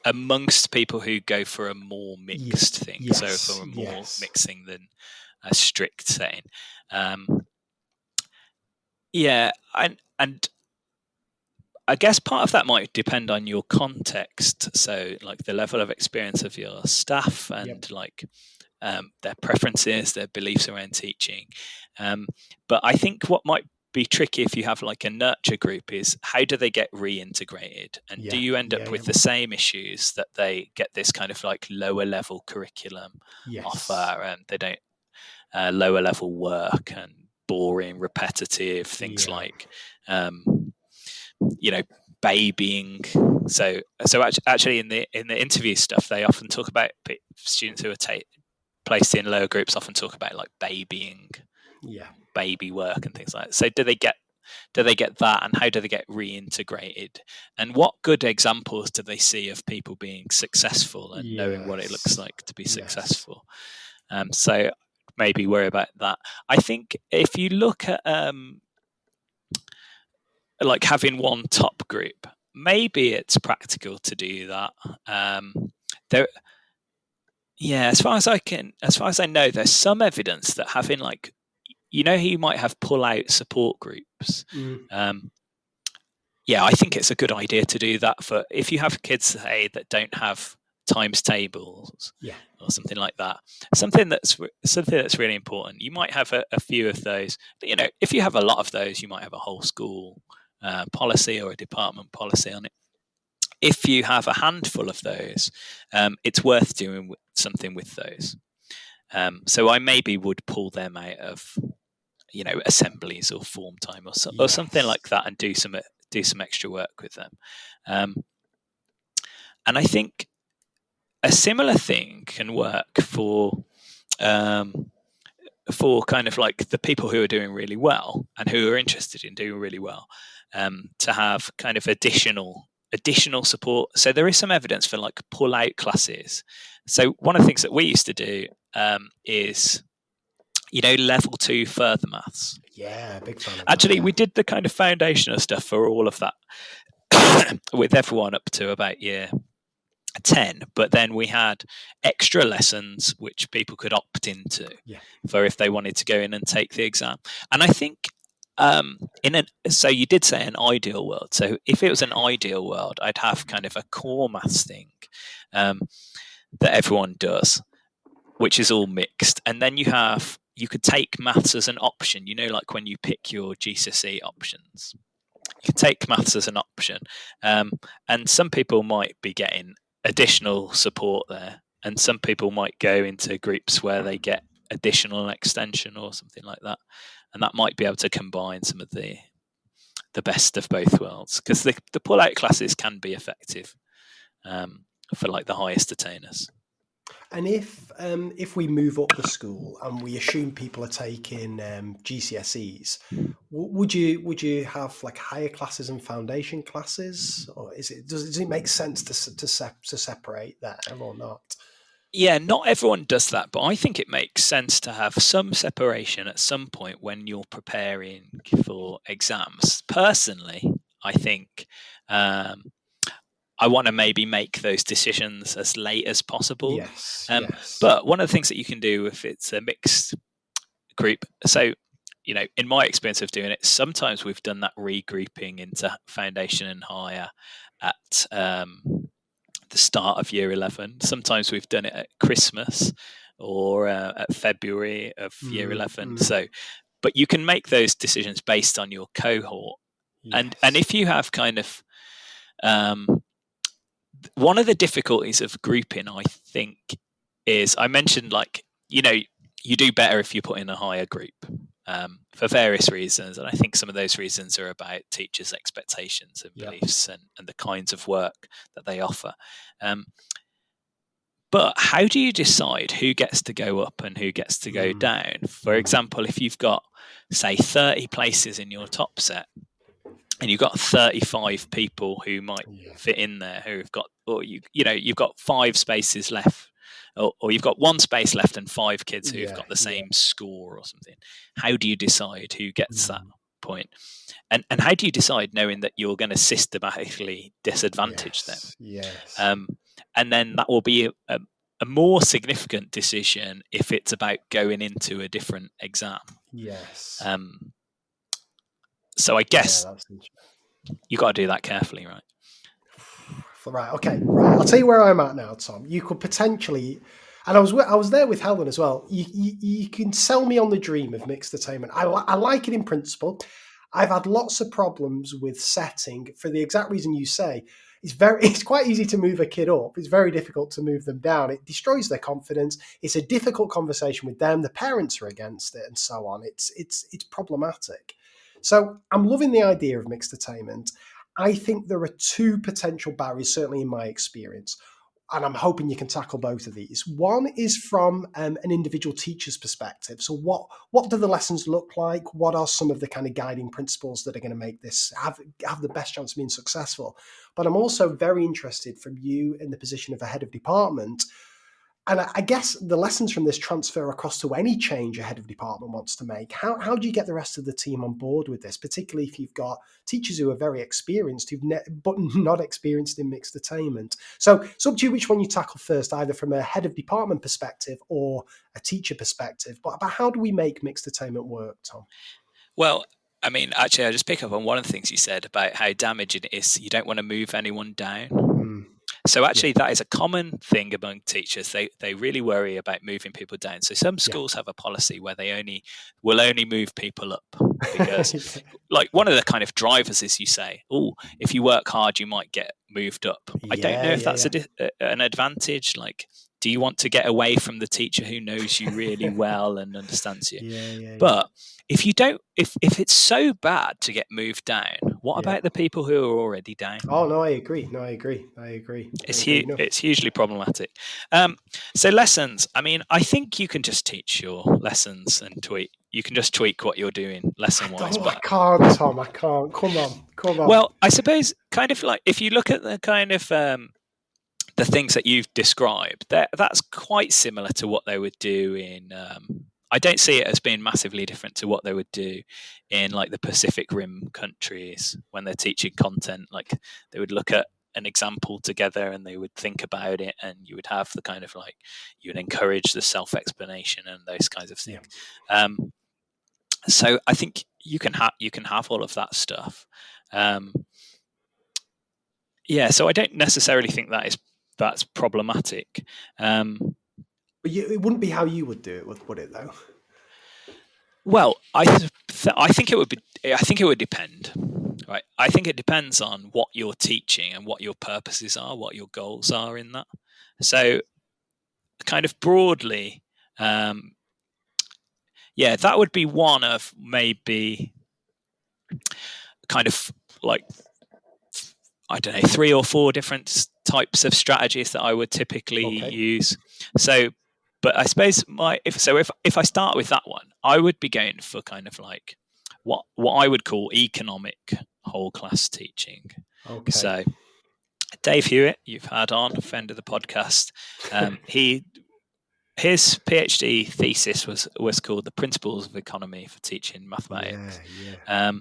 amongst people who go for a more mixed thing. So for a more mixing than a strict setting. And I guess part of that might depend on your context. So like the level of experience of your staff and like their preferences, their beliefs around teaching. But I think what might be tricky if you have like a nurture group is how do they get reintegrated, and do you end up with the same issues that they get this kind of like lower level curriculum offer, and they don't lower level work and boring repetitive things like babying. So actually in the interview stuff, they often talk about students who are placed in lower groups often talk about like babying, baby work and things like that. So do they get that, and how do they get reintegrated, and what good examples do they see of people being successful and knowing what it looks like to be successful? So maybe worry about that. I think if you look at like having one top group, maybe it's practical to do that. As far as I know, there's some evidence that having like, you might have pull-out support groups. I think it's a good idea to do that for if you have kids, say, that don't have times tables or something like that. Something that's really important. You might have a few of those. But, if you have a lot of those, you might have a whole school policy or a department policy on it. If you have a handful of those, it's worth doing something with those. So I maybe would pull them out of, assemblies or form time or something like that, and do some extra work with them. And I think a similar thing can work for kind of like the people who are doing really well and who are interested in doing really well, to have kind of additional support. So there is some evidence for like pull out classes. So one of the things that we used to do is, level 2 further maths. Yeah, big fan of Actually, that, we did the kind of foundational stuff for all of that with everyone up to about year 10, but then we had extra lessons which people could opt into for if they wanted to go in and take the exam. And I think So you did say an ideal world. So if it was an ideal world, I'd have kind of a core maths thing that everyone does, which is all mixed, and then you could take maths as an option. Like when you pick your GCSE options, you could take maths as an option, and some people might be getting additional support there, and some people might go into groups where they get additional extension or something like that, and that might be able to combine some of the best of both worlds, because the pull-out classes can be effective for like the highest attainers. And if we move up the school and we assume people are taking GCSEs, would you have like higher classes and foundation classes, or does it make sense to separate that or not? Yeah, not everyone does that, but I think it makes sense to have some separation at some point when you're preparing for exams. Personally, I think I want to maybe make those decisions as late as possible. Yes. But one of the things that you can do if it's a mixed group, so in my experience of doing it, sometimes we've done that regrouping into foundation and higher at the start of year 11. Sometimes we've done it at Christmas or at February of year 11. So, but you can make those decisions based on your cohort. Yes. And if you have kind of one of the difficulties of grouping, I think, is I mentioned you do better if you put in a higher group for various reasons. And I think some of those reasons are about teachers' expectations and beliefs and the kinds of work that they offer. But how do you decide who gets to go up and who gets to go down? For example, if you've got, say, 30 places in your top set, and you've got 35 people who might fit in there, who have got, or you've got 5 spaces left, or you've got 1 space left and 5 kids who've got the same score or something. How do you decide who gets that point? And how do you decide knowing that you're going to systematically disadvantage them? Yes. And then that will be a more significant decision if it's about going into a different exam. Yes. So I guess you got to do that carefully, right? Right. Okay. Right. I'll tell you where I'm at now, Tom. You could potentially, and I was there with Helen as well. You can sell me on the dream of mixed attainment. I like it in principle. I've had lots of problems with setting for the exact reason you say. It's quite easy to move a kid up. It's very difficult to move them down. It destroys their confidence. It's a difficult conversation with them. The parents are against it, and so on. It's problematic. So I'm loving the idea of mixed attainment. I think there are 2 potential barriers, certainly in my experience, and I'm hoping you can tackle both of these. One is from an individual teacher's perspective. So what do the lessons look like? What are some of the kind of guiding principles that are going to make this have the best chance of being successful? But I'm also very interested from you in the position of a head of department. And I guess the lessons from this transfer across to any change a head of department wants to make. How do you get the rest of the team on board with this, particularly if you've got teachers who are very experienced, but not experienced in mixed attainment? So it's up to you which one you tackle first, either from a head of department perspective or a teacher perspective. But how do we make mixed attainment work, Tom? Well, I mean, actually, I'll just pick up on one of the things you said about how damaging it is. You don't want to move anyone down. So actually, that is a common thing among teachers. They really worry about moving people down. So some schools have a policy where they will only move people up because, like, one of the kind of drivers is you say, "Oh, if you work hard, you might get moved up." I don't know if that's an advantage. Like, do you want to get away from the teacher who knows you really well and understands you? But if you don't, if it's so bad to get moved down, what about the people who are already down? Oh no, I agree. It's hugely problematic. So lessons. I mean, I think you can just teach your lessons and tweak. You can just tweak what you're doing lesson-wise. I can't, Tom. I can't. Come on. Well, I suppose kind of like if you look at the kind of the things that you've described, that's quite similar to what they would do in. I don't see it as being massively different to what they would do in like the Pacific Rim countries when they're teaching content. Like they would look at an example together and they would think about it, and you would have the kind of like you would encourage the self-explanation and those kinds of things. So I think you can have all of that stuff. So I don't necessarily think that's problematic. But it wouldn't be how you would do it, would it? Though. Well, I think it would be. I think it would depend. Right. I think it depends on what you're teaching and what your purposes are, what your goals are in that. So, kind of broadly, that would be one of maybe kind of like, I don't know, 3 or 4 different types of strategies that I would typically use. So, but I suppose if I start with that one, I would be going for kind of like what I would call economic whole class teaching. Okay. So Dave Hewitt, you've had on, friend of the podcast, his PhD thesis was called The Principles of Economy for Teaching Mathematics. Yeah.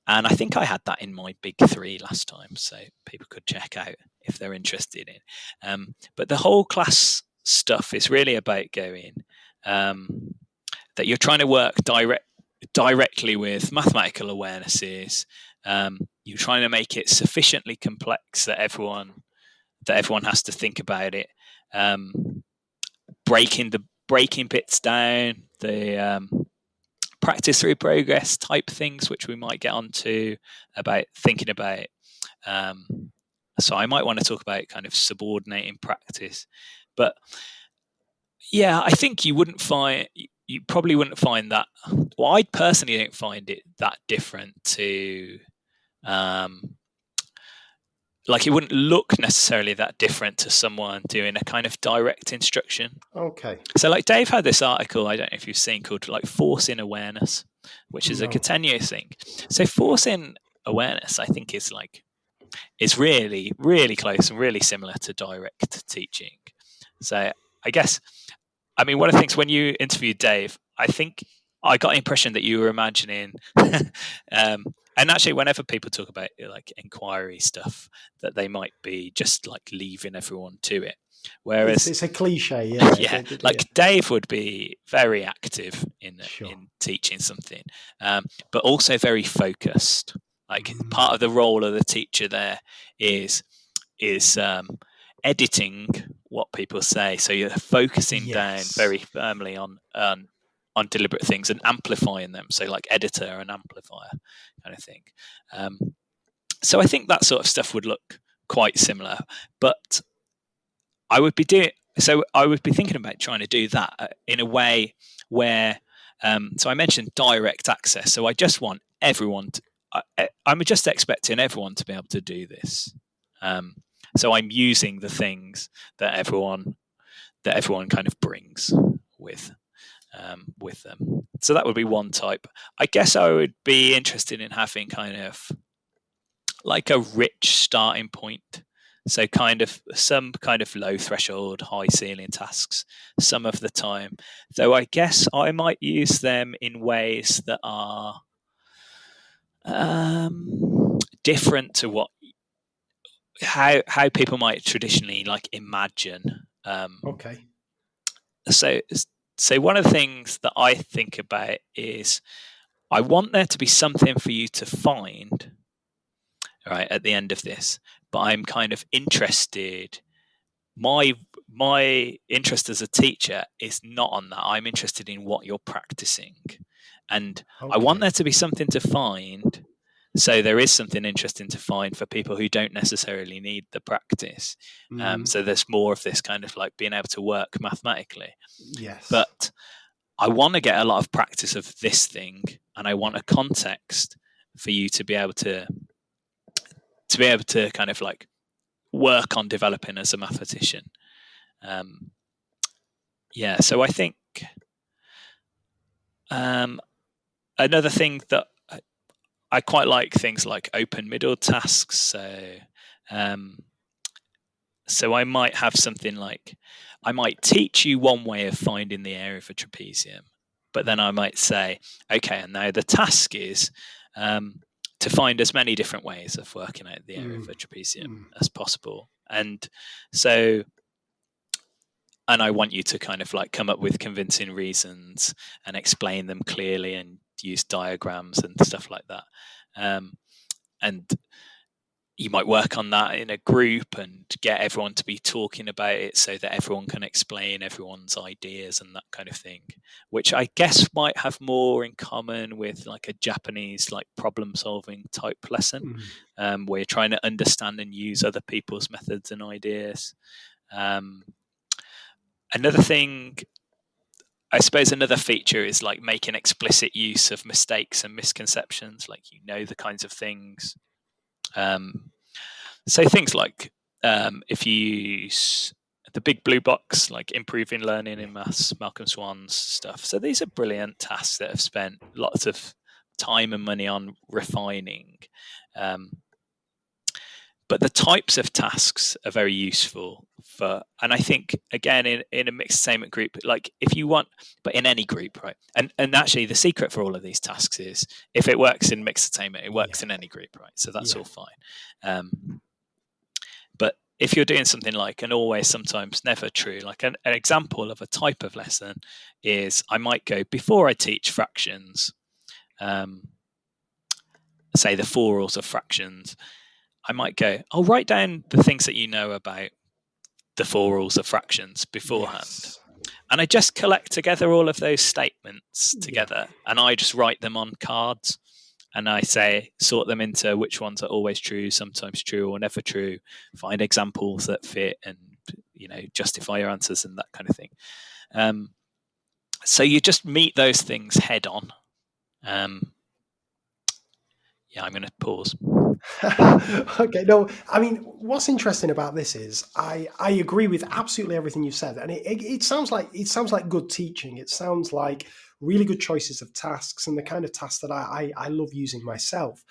And I think I had that in my big 3 last time, so people could check out if they're interested in. But the whole class stuff is really about going that you're trying to work directly with mathematical awarenesses. You're trying to make it sufficiently complex that everyone has to think about it. Breaking bits down, the practice through progress type things, which we might get onto about thinking about. So I might want to talk about kind of subordinating practice, but yeah, I think you probably wouldn't find that. Well, I personally don't find it that different to, like it wouldn't look necessarily that different to someone doing a kind of direct instruction. Okay. So like Dave had this article, I don't know if you've seen, called like Forcing Awareness, which is a Catania thing. So forcing awareness, I think, is really, really close and really similar to direct teaching. So I guess, I mean, one of the things when you interviewed Dave, I think I got the impression that you were imagining, and actually whenever people talk about like inquiry stuff, that they might be just like leaving everyone to it. Whereas it's a cliche, yeah. Yeah, Dave would be very active in teaching something, but also very focused. Like part of the role of the teacher there is editing what people say. So you're focusing down very firmly on deliberate things and amplifying them. So like editor and amplifier kind of thing. So I think that sort of stuff would look quite similar, but I would be thinking about trying to do that in a way where, so I mentioned direct access. So I just want everyone I'm just expecting everyone to be able to do this. So I'm using the things that everyone kind of brings with them. So that would be one type. I guess I would be interested in having kind of like a rich starting point. So kind of some kind of low threshold, high ceiling tasks some of the time. Though I guess I might use them in ways that are different to how people might traditionally like imagine. Okay. So one of the things that I think about is I want there to be something for you to find, right, at the end of this. But I'm kind of interested. My interest as a teacher is not on that. I'm interested in what you're practicing, and I want there to be something to find. So there is something interesting to find for people who don't necessarily need the practice. So there's more of this kind of like being able to work mathematically. Yes. But I want to get a lot of practice of this thing, and I want a context for you to be able to kind of like work on developing as a mathematician. So I think another thing that I quite like things like open middle tasks. So I might have something like, I might teach you one way of finding the area of a trapezium, but then I might say, okay, and now the task is to find as many different ways of working out the area of a trapezium as possible. And I want you to kind of like come up with convincing reasons and explain them clearly and use diagrams and stuff like that. And you might work on that in a group and get everyone to be talking about it so that everyone can explain everyone's ideas and that kind of thing, which I guess might have more in common with like a Japanese like problem solving type lesson, where you're trying to understand and use other people's methods and ideas. Another thing, I suppose another feature is like making explicit use of mistakes and misconceptions, like the kinds of things. So things like if you use the big blue box, like improving learning in maths, Malcolm Swan's stuff. So these are brilliant tasks that have spent lots of time and money on refining. But the types of tasks are very useful and I think again in a mixed attainment group, like if you want, but in any group, right? And actually the secret for all of these tasks is if it works in mixed attainment, it works in any group, right? So that's all fine. But if you're doing something like an always, sometimes, never true, like an example of a type of lesson is I might go before I teach fractions, say the 4 rules of fractions. I might go, I'll write down the things that you know about the 4 rules of fractions beforehand. Yes. And I just collect together all of those statements together and I just write them on cards and I say, sort them into which ones are always true, sometimes true or never true, find examples that fit and, justify your answers and that kind of thing. So you just meet those things head on. I'm going to pause. Okay, no, I mean, what's interesting about this is I agree with absolutely everything you said, and it sounds like good teaching. It sounds like really good choices of tasks and the kind of tasks that I love using myself.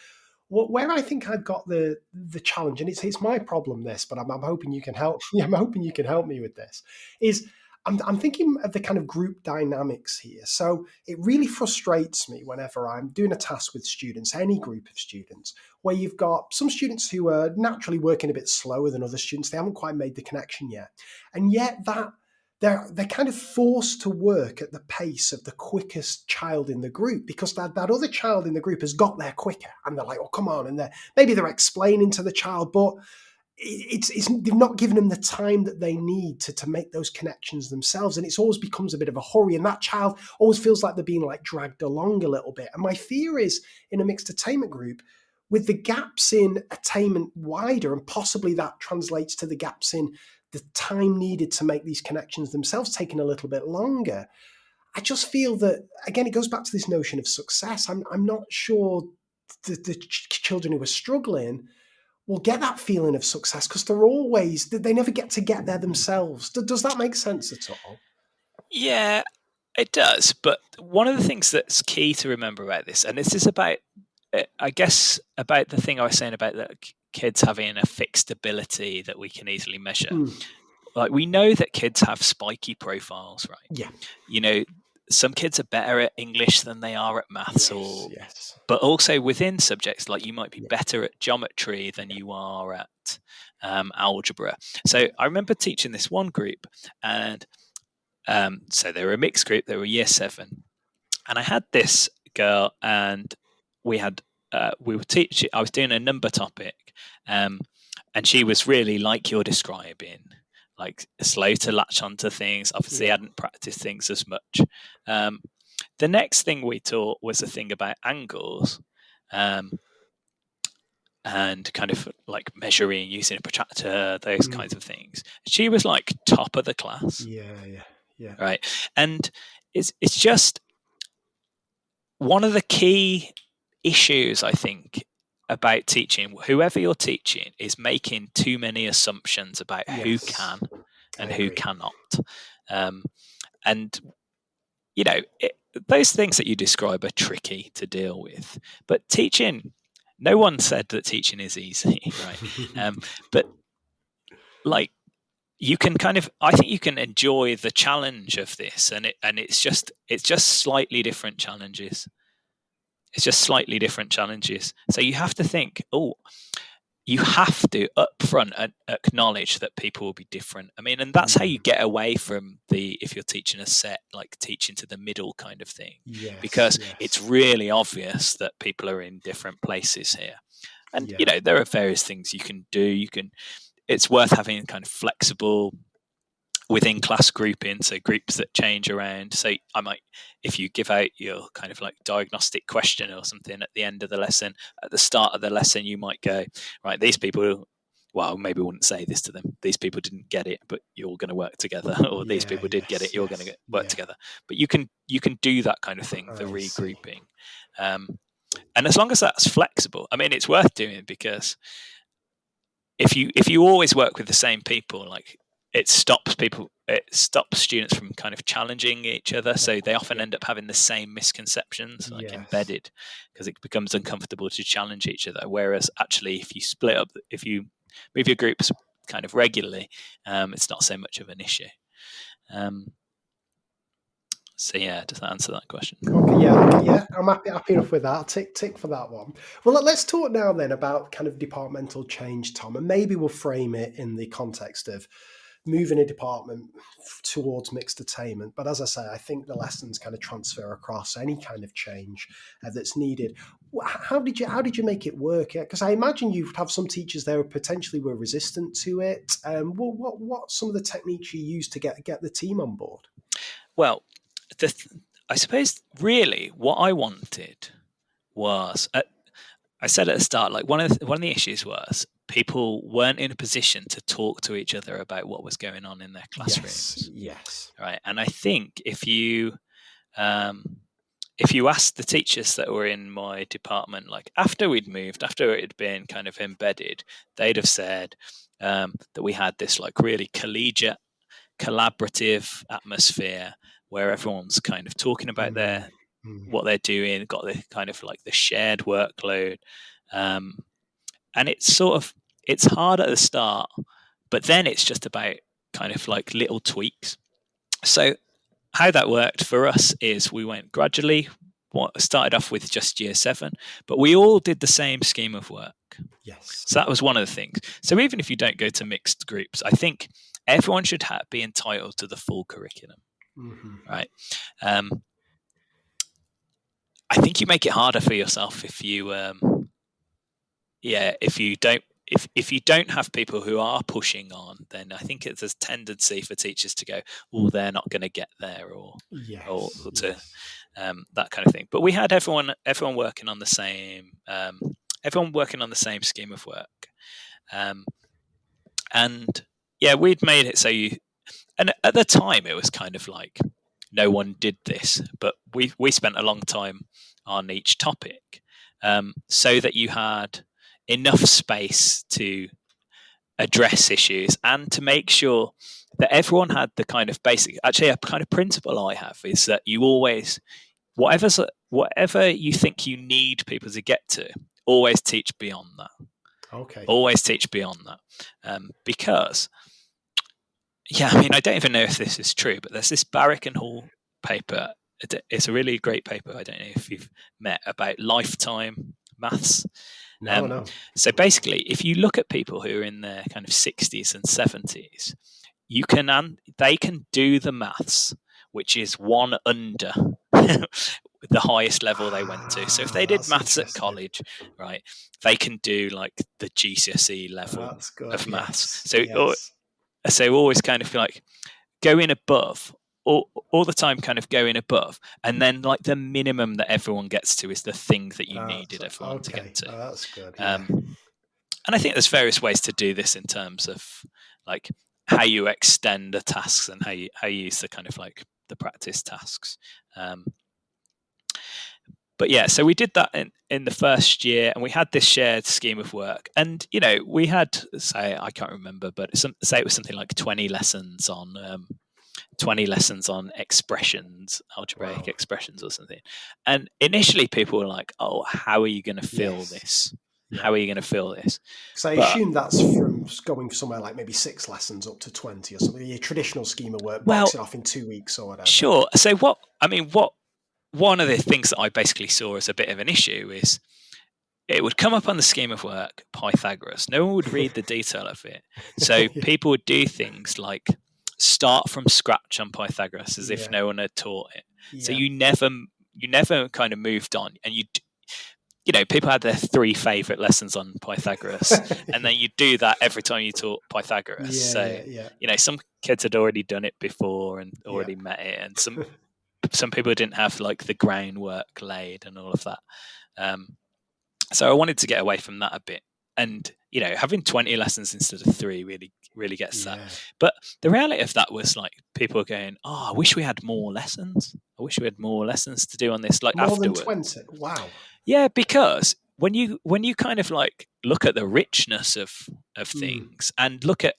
Where I think I've got the challenge, and it's my problem, this, but I'm hoping you can help. I'm hoping you can help me with this. Is I'm thinking of the kind of group dynamics here. So it really frustrates me whenever I'm doing a task with students, any group of students, where you've got some students who are naturally working a bit slower than other students. They haven't quite made the connection yet. And yet that they're kind of forced to work at the pace of the quickest child in the group because that other child in the group has got there quicker. And they're like, oh, come on. And maybe they're explaining to the child, but they've not given them the time that they need to make those connections themselves, and it always becomes a bit of a hurry, and that child always feels like they're being like dragged along a little bit. And my fear is in a mixed attainment group, with the gaps in attainment wider, and possibly that translates to the gaps in the time needed to make these connections themselves taking a little bit longer. I just feel that, again, it goes back to this notion of success. I'm not sure the children who are struggling will get that feeling of success because they never get to get there themselves. Does that make sense at all? Yeah, it does. But one of the things that's key to remember about this, and this is about, I guess, about the thing I was saying about the kids having a fixed ability that we can easily measure. Like we know that kids have spiky profiles, right? Yeah. Some kids are better at English than they are at maths, but also within subjects, like you might be better at geometry than you are at algebra. So I remember teaching this one group, and so they were a mixed group. They were year 7, and I had this girl, and we were teaching. I was doing a number topic, and she was really like you're describing, like slow to latch onto things. Obviously, hadn't practiced things as much. The next thing we taught was a thing about angles, and kind of like measuring using a protractor, those kinds of things. She was like top of the class. Yeah. Right, and it's just one of the key issues, I think, about teaching. Whoever you're teaching is making too many assumptions about who can and who cannot. And, those things that you describe are tricky to deal with. But teaching, no one said that teaching is easy, right? But like, you can I think you can enjoy the challenge of this, and it's just slightly different challenges. It's just slightly different challenges. So you have to think, you have to upfront acknowledge that people will be different. I mean, and that's how you get away from if you're teaching a set, like teaching to the middle kind of thing, because it's really obvious that people are in different places here. And, there are various things you can do. It's worth having kind of flexible within class grouping, so groups that change around. So if you give out your kind of like diagnostic question or something at the end of the lesson, at the start of the lesson, you might go, right, these people, well, maybe we wouldn't say this to them. These people didn't get it, but you're all going to work together. Or these people did get it, you're going to work together. But you can do that kind of thing, the regrouping. And as long as that's flexible, I mean, it's worth doing, because if you always work with the same people, like, it stops students from kind of challenging each other. So they often end up having the same misconceptions, like embedded, because it becomes uncomfortable to challenge each other. Whereas actually, if you split up, if you move your groups kind of regularly, it's not so much of an issue. So does that answer that question? Okay, yeah, I'm happy enough with that. Tick for that one. Well, let's talk now then about kind of departmental change, Tom, and maybe we'll frame it in the context of moving a department towards mixed attainment. But as I say, I think the lessons kind of transfer across any kind of change that's needed. How did you make it work? Because I imagine you have some teachers there who potentially were resistant to it. What some of the techniques you used to get the team on board? Well, I suppose really what I wanted was, I said at the start, like one of the issues was people weren't in a position to talk to each other about what was going on in their classrooms. Yes. Right. And I think if you asked the teachers that were in my department, like after it had been kind of embedded, they'd have said that we had this like really collegiate, collaborative atmosphere where everyone's kind of talking about what they're doing, got the kind of like the shared workload. And it's hard at the start, but then it's just about kind of like little tweaks. So how that worked for us is we went gradually, started off with just year 7, but we all did the same scheme of work. Yes. So that was one of the things. So even if you don't go to mixed groups, I think everyone should be entitled to the full curriculum. Right. I think you make it harder for yourself if you don't have people who are pushing on. Then I think there's a tendency for teachers to go, "Oh, they're not going to get there," or that kind of thing. But we had everyone working on the same scheme of work, and we'd made it so and at the time it was kind of like no one did this, but we spent a long time on each topic, so that you had enough space to address issues and to make sure that everyone had the kind of basic. Actually, a kind of principle I have is that you always, whatever you think you need people to get to, always teach beyond that. Okay. Always teach beyond that, because. I mean, I don't even know if this is true, but there's this Barrick and Hall paper. It's a really great paper. I don't know if you've met, about lifetime maths. No. So basically, if you look at people who are in their kind of 60s and 70s, they can do the maths, which is one under the highest level they went to. So if they did maths at college, right, they can do like the GCSE level of maths. So always kind of like going above, all the time kind of going above. And then like the minimum that everyone gets to is the thing that you needed everyone to get to. That's good. And I think there's various ways to do this in terms of like how you extend the tasks and how you use the kind of like the practice tasks. But so we did that in the first year, and we had this shared scheme of work. And, we had, say, I can't remember, but say it was something like 20 lessons on expressions, algebraic expressions or something. And initially people were like, oh, how are you going to fill this? How are you going to fill this? So I assume that's from going somewhere like maybe 6 lessons up to 20 or something. Your traditional scheme of work, box it off in 2 weeks or whatever. Sure. So one of the things that I basically saw as a bit of an issue is it would come up on the scheme of work, Pythagoras. No one would read the detail of it. So people would do things like start from scratch on Pythagoras as if no one had taught it. Yeah. So you never kind of moved on, and people had their 3 favorite lessons on Pythagoras, and then you do that every time you taught Pythagoras. Some kids had already done it before and already met it, and some people didn't have like the groundwork laid and all of that. So I wanted to get away from that a bit, and having 20 lessons instead of 3 really gets that. But the reality of that was like people were going, "Oh, I wish we had more lessons. I wish we had more lessons to do on this." Like more afterwards. Than 20. Wow. Yeah, because when you kind of like look at the richness of things and look at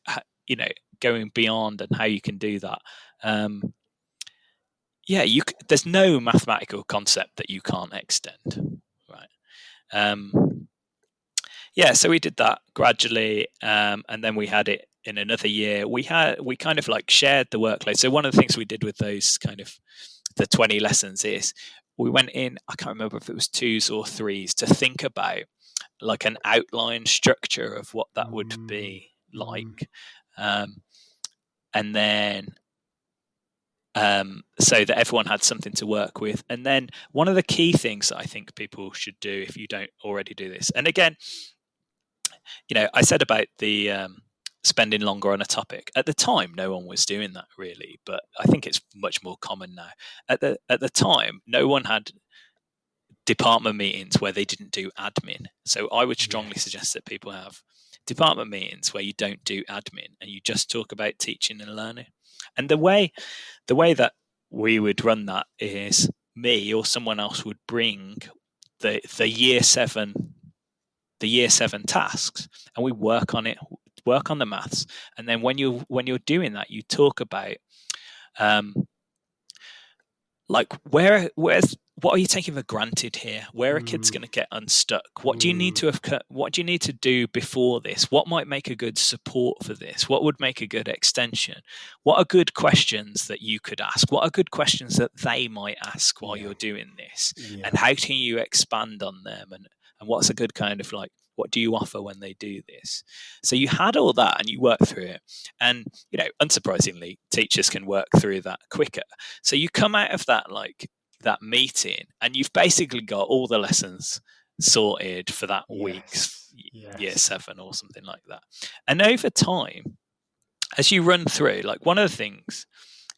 going beyond and how you can do that. There's no mathematical concept that you can't extend, right? So we did that gradually, and then we had it in another year. We kind of like shared the workload. So one of the things we did with those kind of the 20 lessons is we went in, I can't remember if it was 2s or 3s, to think about like an outline structure of what that would be like. And then so that everyone had something to work with. And then one of the key things that I think people should do if you don't already do this, and again, I said about the spending longer on a topic. At the time, no one was doing that really, but I think it's much more common now. At the time, no one had department meetings where they didn't do admin. So I would strongly suggest that people have department meetings where you don't do admin and you just talk about teaching and learning. And the way that we would run that is me or someone else would bring the year 7 tasks, and we work on the maths. And then when you're doing that, you talk about like what are you taking for granted here? Where are kids going to get unstuck? What do you need to do before this? What might make a good support for this? What would make a good extension? What are good questions that you could ask? What are good questions that they might ask while you're doing this? And how can you expand on them? And what's a good kind of like, what do you offer when they do this? So you had all that and you worked through it. And, unsurprisingly, teachers can work through that quicker. So you come out of that, like that meeting, and you've basically got all the lessons sorted for that week's year 7 or something like that. And over time, as you run through, like one of the things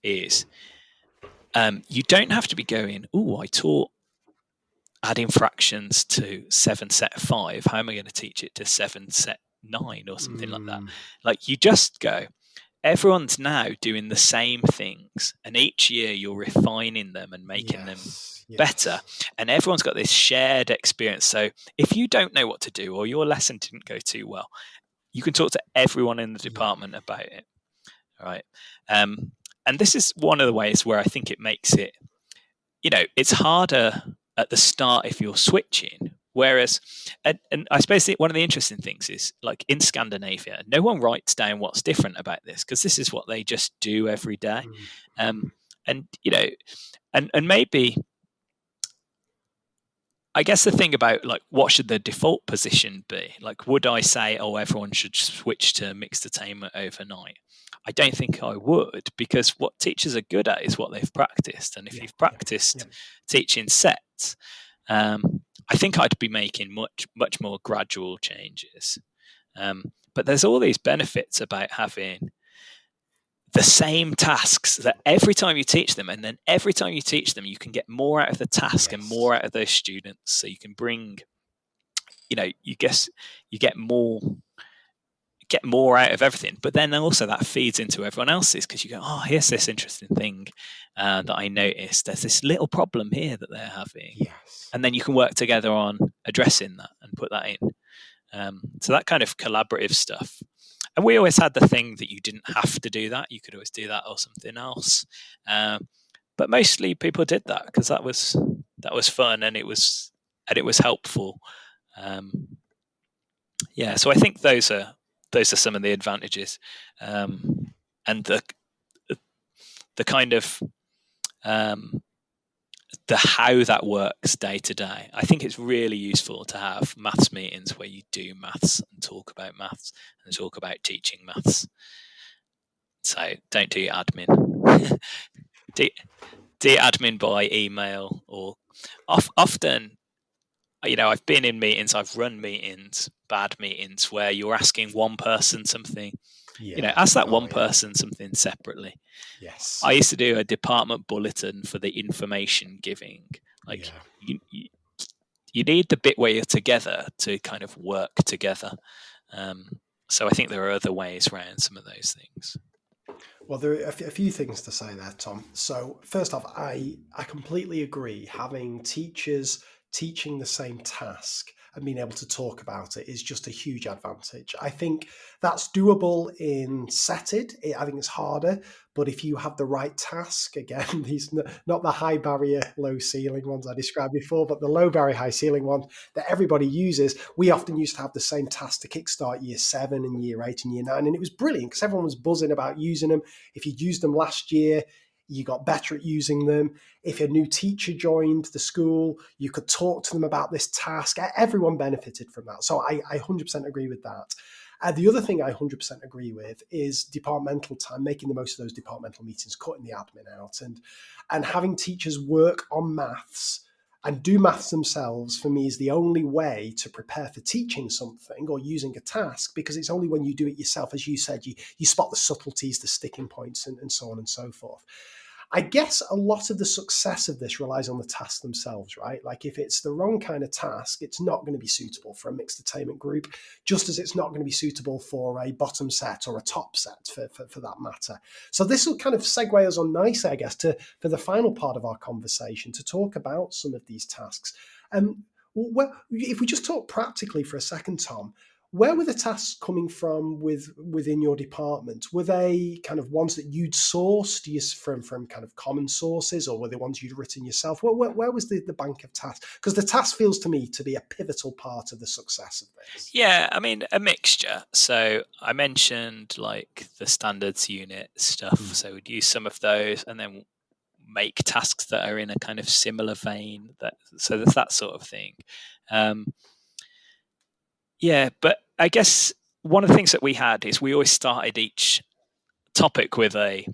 is you don't have to be going, I taught adding fractions to 7 set 5. How am I going to teach it to 7 set 9 or something like that? Like you just go, everyone's now doing the same things, and each year you're refining them and making them better. And everyone's got this shared experience. So if you don't know what to do or your lesson didn't go too well, you can talk to everyone in the department about it. All right. And this is one of the ways where I think it makes it, it's harder at the start if you're switching. Whereas, and I suppose one of the interesting things is, like in Scandinavia, no one writes down what's different about this because this is what they just do every day. And maybe, I guess the thing about like what should the default position be? Like, would I say, everyone should switch to mixed attainment overnight? I don't think I would, because what teachers are good at is what they've practiced. And if you've practiced teaching sets, I think I'd be making much more gradual changes. But there's all these benefits about having the same tasks that every time you teach them, and then every time you teach them, you can get more out of the task and more out of those students. So you can bring, you get more out of everything. But then also that feeds into everyone else's, because you go, here's this interesting thing that I noticed. There's this little problem here that they're having. And then you can work together on addressing that and put that in. So that kind of collaborative stuff. And we always had the thing that you didn't have to do that. You could always do that or something else. But mostly people did that because that was fun and it was helpful. So I think those are some of the advantages, and the kind of how that works day to day. I think it's really useful to have maths meetings where you do maths and talk about maths and talk about teaching maths. So don't do admin. do admin by email, or often, I've been in meetings, I've run meetings, bad meetings, where you're asking one person something. Ask that one person something separately. Yes. I used to do a department bulletin for the information giving. You need the bit where you're together to kind of work together. So I think there are other ways around some of those things. Well, there are a few things to say there, Tom. So first off, I completely agree. Having teachers teaching the same task and being able to talk about it is just a huge advantage. I think that's doable in SETD. I think it's harder, but if you have the right task, again, these not the high barrier, low ceiling ones I described before, but the low barrier, high ceiling ones that everybody uses. We often used to have the same task to kickstart year 7 and year 8 and year 9, and it was brilliant because everyone was buzzing about using them. If you'd used them last year, you got better at using them. If a new teacher joined the school, you could talk to them about this task. Everyone benefited from that. So I 100% agree with that. The other thing I 100% agree with is departmental time, making the most of those departmental meetings, cutting the admin out, and having teachers work on maths and do maths themselves, for me, is the only way to prepare for teaching something or using a task, because it's only when you do it yourself, as you said, you spot the subtleties, the sticking points, and so on and so forth. I guess a lot of the success of this relies on the tasks themselves, right? Like if it's the wrong kind of task, it's not going to be suitable for a mixed attainment group, just as it's not going to be suitable for a bottom set or a top set for that matter. So this will kind of segue us on nicely, I guess, for the final part of our conversation to talk about some of these tasks. Well, if we just talk practically for a second, Tom, where were the tasks coming from within your department? Were they kind of ones that you'd sourced from kind of common sources, or were they ones you'd written yourself? Where was the bank of tasks? Because the task feels to me to be a pivotal part of the success of this. Yeah, I mean, a mixture. So I mentioned like the standards unit stuff. So we'd use some of those and then make tasks that are in a kind of similar vein. So there's that sort of thing. Yeah, but I guess one of the things that we had is we always started each topic with a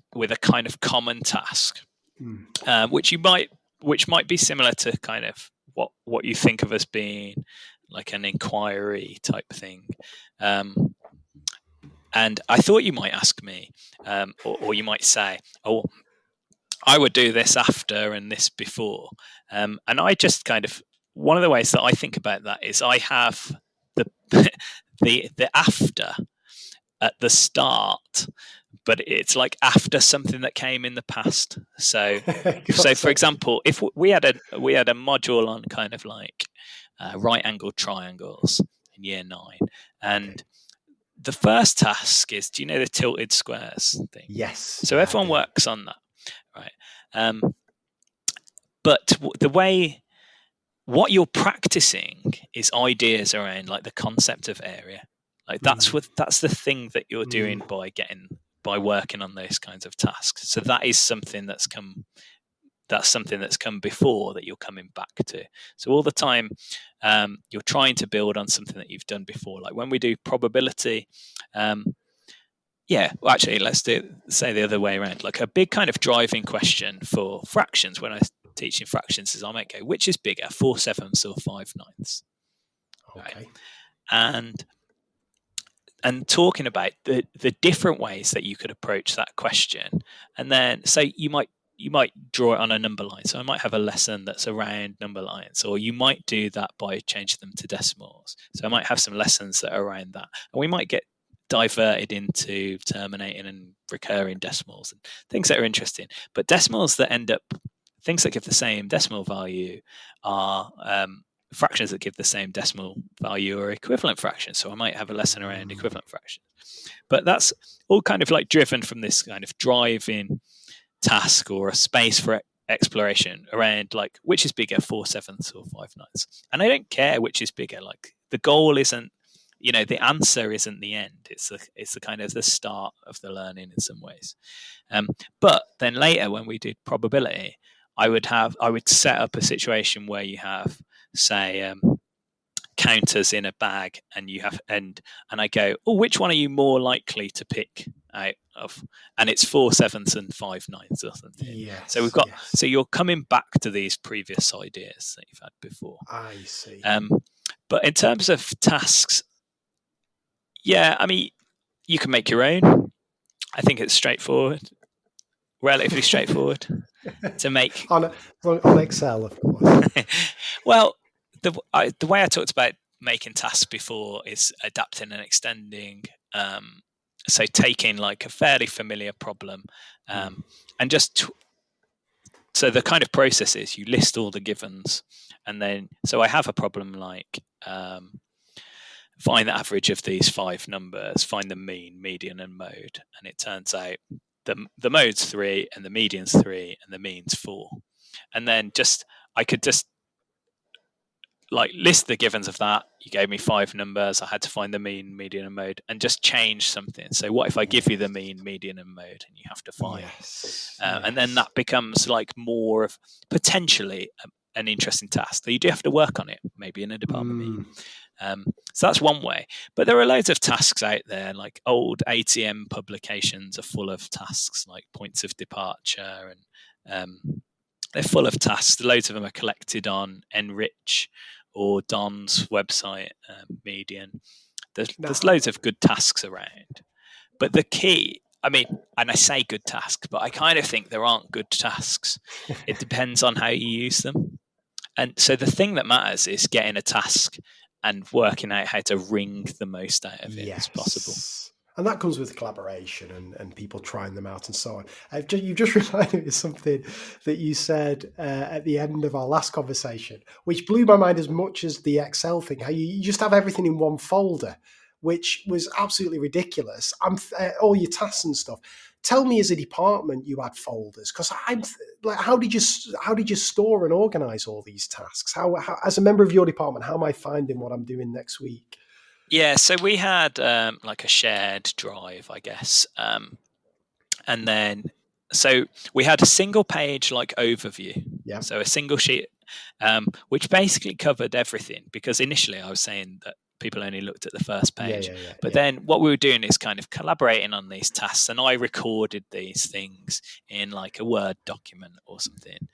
kind of common task, which might be similar to kind of what you think of as being like an inquiry type thing. And I thought you might ask me, or you might say, "Oh, I would do this after and this before," and I just kind of, one of the ways that I think about that is I have the after at the start, but it's like after something that came in the past. So for example, if we had a module on kind of like right angled triangles in year 9, and the first task is, do you know the tilted squares thing? Yes. So everyone works on that, right? But the way, what you're practicing is ideas around like the concept of area. Like that's the thing that you're doing by working on those kinds of tasks. So that is something that's come before that you're coming back to. So all the time, you're trying to build on something that you've done before. Like when we do probability, actually, let's say the other way around. Like a big kind of driving question for fractions when I teaching fractions is I might go, which is bigger, 4/7 or 5/9? Okay. Right? And talking about the different ways that you could approach that question, and then say you might draw it on a number line. So I might have a lesson that's around number lines, or you might do that by changing them to decimals. So I might have some lessons that are around that, and we might get diverted into terminating and recurring decimals and things that are interesting. But decimals that end up, things that give the same decimal value are fractions that give the same decimal value or equivalent fractions. So I might have a lesson around equivalent fractions. But that's all kind of like driven from this kind of driving task or a space for exploration around like which is bigger, 4/7 or 5/9. And I don't care which is bigger. Like the goal isn't, the answer isn't the end. It's the kind of the start of the learning in some ways. But then later when we did probability, I would set up a situation where you have, say, counters in a bag, and I go, oh, which one are you more likely to pick out of? And it's 4 7s and 5 9s or something. Yes. So so you're coming back to these previous ideas that you've had before. I see. But in terms of tasks, yeah, I mean, you can make your own. I think it's relatively straightforward to make. on Excel, of course. Well, the way I talked about making tasks before is adapting and extending. So taking like a fairly familiar problem, and just so the kind of process is you list all the givens, and then so I have a problem like find the average of these 5 numbers, find the mean, median, and mode, and it turns out the mode's 3 and the median's 3 and the mean's 4, and then I could just like list the givens of that. You gave me 5 numbers. I had to find the mean, median, and mode, and just change something. So what if I give you the mean, median, and mode, and you have to find? And then that becomes like more of potentially an interesting task that you do have to work on it, maybe in a department meeting. So that's one way. But there are loads of tasks out there, like old ATM publications are full of tasks like points of departure, and they're full of tasks. Loads of them are collected on Enrich or Don's website, Median. There's loads of good tasks around. But the key, I mean, and I say good tasks, but I kind of think there aren't good tasks. It depends on how you use them. And so the thing that matters is getting a task and working out how to wring the most out of it as possible. And that comes with collaboration and people trying them out and so on. You just reminded me of something that you said at the end of our last conversation, which blew my mind as much as the Excel thing, how you just have everything in one folder, which was absolutely ridiculous. All your tasks and stuff. Tell me, as a department, you had folders, because I'm like, how did you store and organize all these tasks? How as a member of your department, how am I finding what I'm doing next week? Yeah, so we had like a shared drive, I guess, and then so we had a single page like overview. Yeah. So a single sheet, which basically covered everything, because initially I was saying that people only looked at the first page. But then what we were doing is kind of collaborating on these tasks, and I recorded these things in like a Word document or something,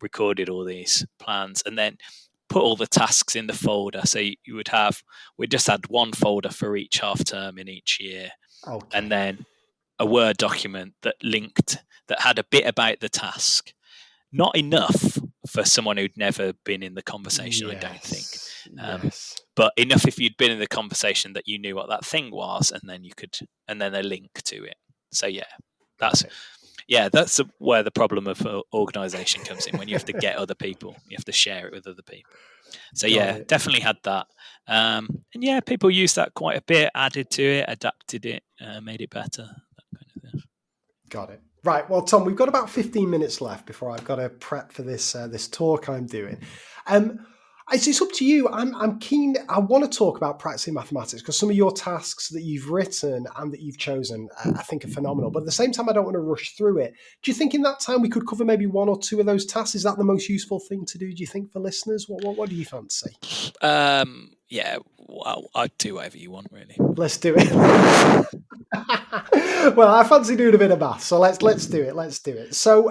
recorded all these plans, and then put all the tasks in the folder. So we just had one folder for each half term in each year. Okay. And then a Word document that had a bit about the task. Not enough for someone who'd never been in the conversation, I don't think. But enough if you'd been in the conversation that you knew what that thing was, and then a link to it. So that's where the problem of organisation comes in, when you have to get other people, you have to share it with other people. So definitely had that. And people used that quite a bit, added to it, adapted it, made it better, that kind of thing. Got it. Right. Well, Tom, we've got about 15 minutes left before I've got to prep for this talk I'm doing. It's up to you. I'm keen. I want to talk about practicing mathematics, because some of your tasks that you've written and that you've chosen, I think, are phenomenal. But at the same time, I don't want to rush through it. Do you think in that time we could cover maybe 1 or 2 of those tasks? Is that the most useful thing to do, do you think, for listeners? What do you fancy? Yeah, well, I'd do whatever you want, really. Let's do it. Well, I fancy doing a bit of math, so let's do it. Let's do it. So,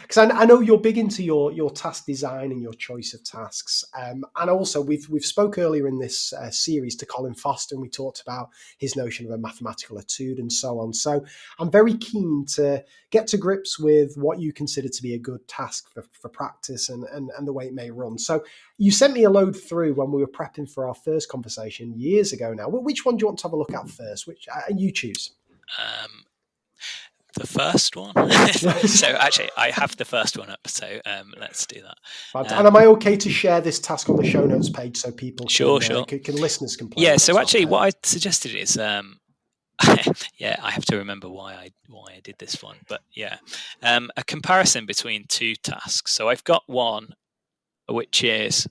because I know you're big into your task design and your choice of tasks, and also we've spoke earlier in this series to Colin Foster, and we talked about his notion of a mathematical etude and so on. So, I'm very keen to get to grips with what you consider to be a good task for practice and the way it may run. So, you sent me a load through when we were prepping for our first conversation years ago now. Which one do you want to have a look at first? Which you choose? The first one. So actually, I have the first one up, so let's do that. And am I okay to share this task on the show notes page so people can listeners can play? Yeah, so actually what I suggested is I have to remember why I did this one, but a comparison between 2 tasks. So I've got one which is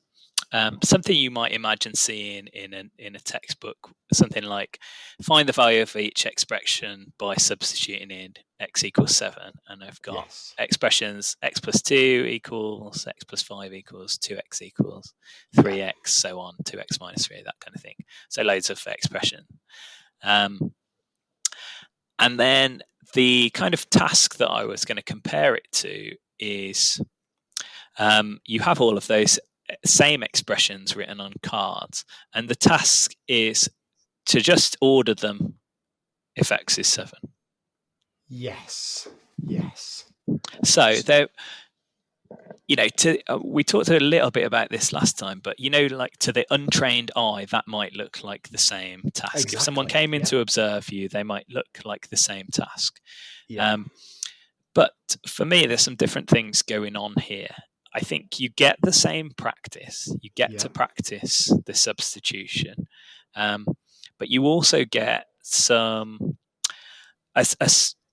something you might imagine seeing in a textbook, something like find the value of each expression by substituting in x equals 7, and I've got expressions x plus 2 equals x plus 5 equals 2x equals 3x, so on, 2x minus 3, that kind of thing. So loads of expression. And then the kind of task that I was going to compare it to is you have all of those same expressions written on cards, and the task is to just order them if x is 7. Yes. So there, we talked a little bit about this last time, but like to the untrained eye, that might look like the same task. Exactly. If someone came in to observe you, they might look like the same task. Yeah. But for me, there's some different things going on here. I think you get the same practice. You get to practice the substitution, but you also get some.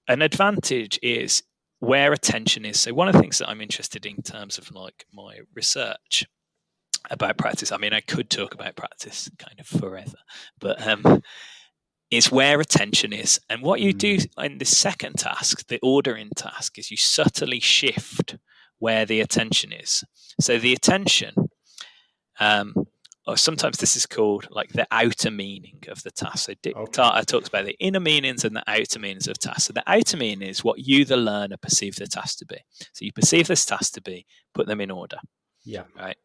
An advantage is where attention is. So one of the things that I'm interested in terms of like my research about practice, I mean, I could talk about practice kind of forever, but is where attention is. And what you do in the second task, the ordering task, is you subtly shift where the attention is. So the attention, or sometimes this is called like the outer meaning of the task. So Tata talks about the inner meanings and the outer meanings of tasks. So the outer meaning is what you, the learner, perceive the task to be. So you perceive this task to be, put them in order. Yeah. Right.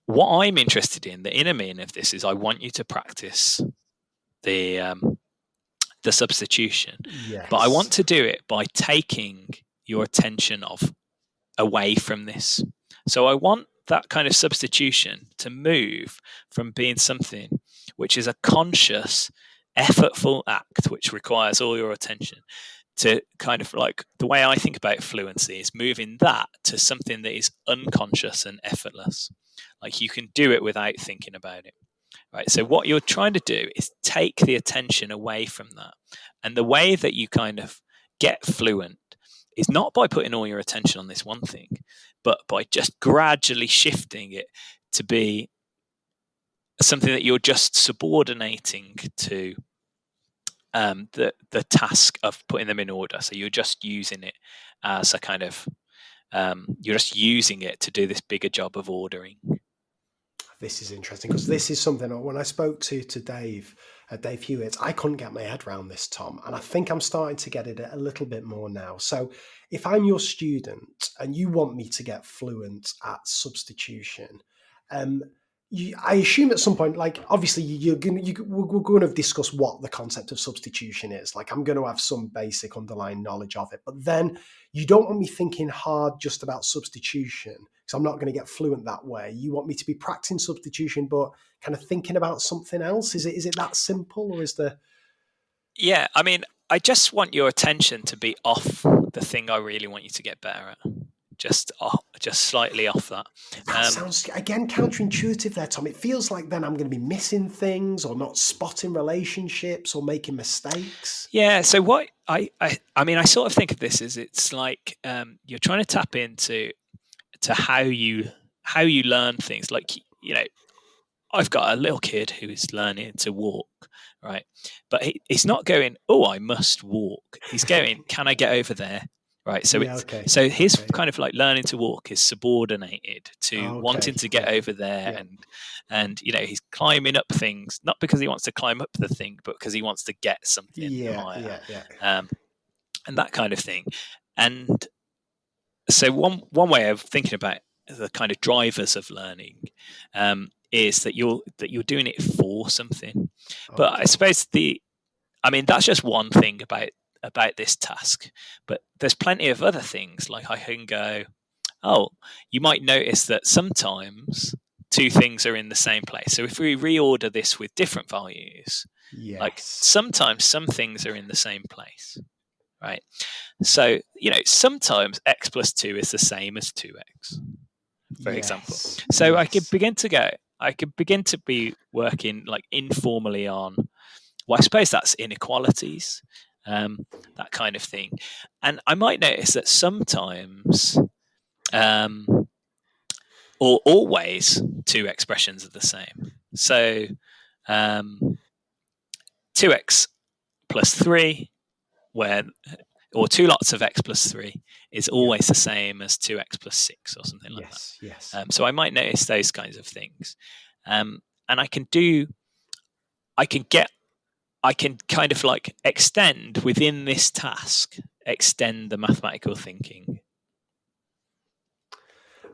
What I'm interested in, the inner meaning of this, is I want you to practice the substitution. Yes. But I want to do it by taking your attention away from this. So I want that kind of substitution to move from being something which is a conscious, effortful act which requires all your attention, to kind of like the way I think about fluency is moving that to something that is unconscious and effortless. Like you can do it without thinking about it. Right. So what you're trying to do is take the attention away from that. And the way that you kind of get fluent is not by putting all your attention on this one thing, but by just gradually shifting it to be something that you're just subordinating to the task of putting them in order. So you're just using it as a kind of, you're just using it to do this bigger job of ordering. This is interesting because this is something when I spoke to Dave Hewitt, I couldn't get my head around this, Tom, and I think I'm starting to get it a little bit more now. So if I'm your student and you want me to get fluent at substitution, I assume at some point, like obviously we're going to discuss what the concept of substitution is. Like I'm going to have some basic underlying knowledge of it, but then you don't want me thinking hard just about substitution because I'm not going to get fluent that way. You want me to be practicing substitution, but kind of thinking about something else. Is it that simple, or is there? Yeah, I mean, I just want your attention to be off the thing I really want you to get better at. Just slightly off that. That sounds, again, counterintuitive there, Tom. It feels like then I'm going to be missing things or not spotting relationships or making mistakes. Yeah, so what I mean, I sort of think of this as it's like you're trying to tap into how you learn things. Like, I've got a little kid who is learning to walk, right? But he's not going, oh, I must walk. He's going, can I get over there? Right, so his kind of like learning to walk is subordinated to wanting to get over there, and he's climbing up things not because he wants to climb up the thing, but because he wants to get something higher, and that kind of thing. And so one way of thinking about the kind of drivers of learning is that you're doing it for something. But I suppose that's just one thing about this task, but there's plenty of other things. Like I can go, you might notice that sometimes two things are in the same place. So if we reorder this with different values, like sometimes some things are in the same place, right? So, sometimes x plus 2 is the same as 2x, for example. So I could begin to be working like informally on, well, I suppose that's inequalities, that kind of thing. And I might notice that sometimes or always two expressions are the same. So 2x plus 3, or 2 lots of x plus 3 is always the same as 2x plus 6 or something like that. Yes. So I might notice those kinds of things. And I can kind of like extend within this task, extend the mathematical thinking.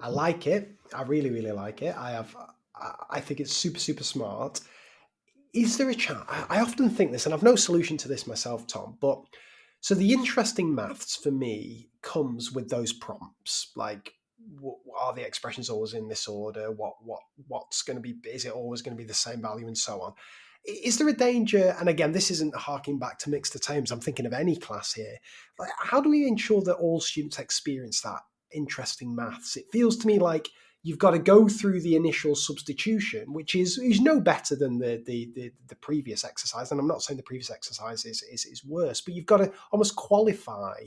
I like it. I really, really like it. I think it's super, super smart. Is there a chance? I often think this, and I've no solution to this myself, Tom, but so the interesting maths for me comes with those prompts, like are the expressions always in this order? What's going to be? Is it always going to be the same value, and so on? Is there a danger? And again, this isn't harking back to mixed terms. I'm thinking of any class here. Like, how do we ensure that all students experience that interesting maths? It feels to me like you've got to go through the initial substitution, which is no better than the previous exercise. And I'm not saying the previous exercise is worse, but you've got to almost qualify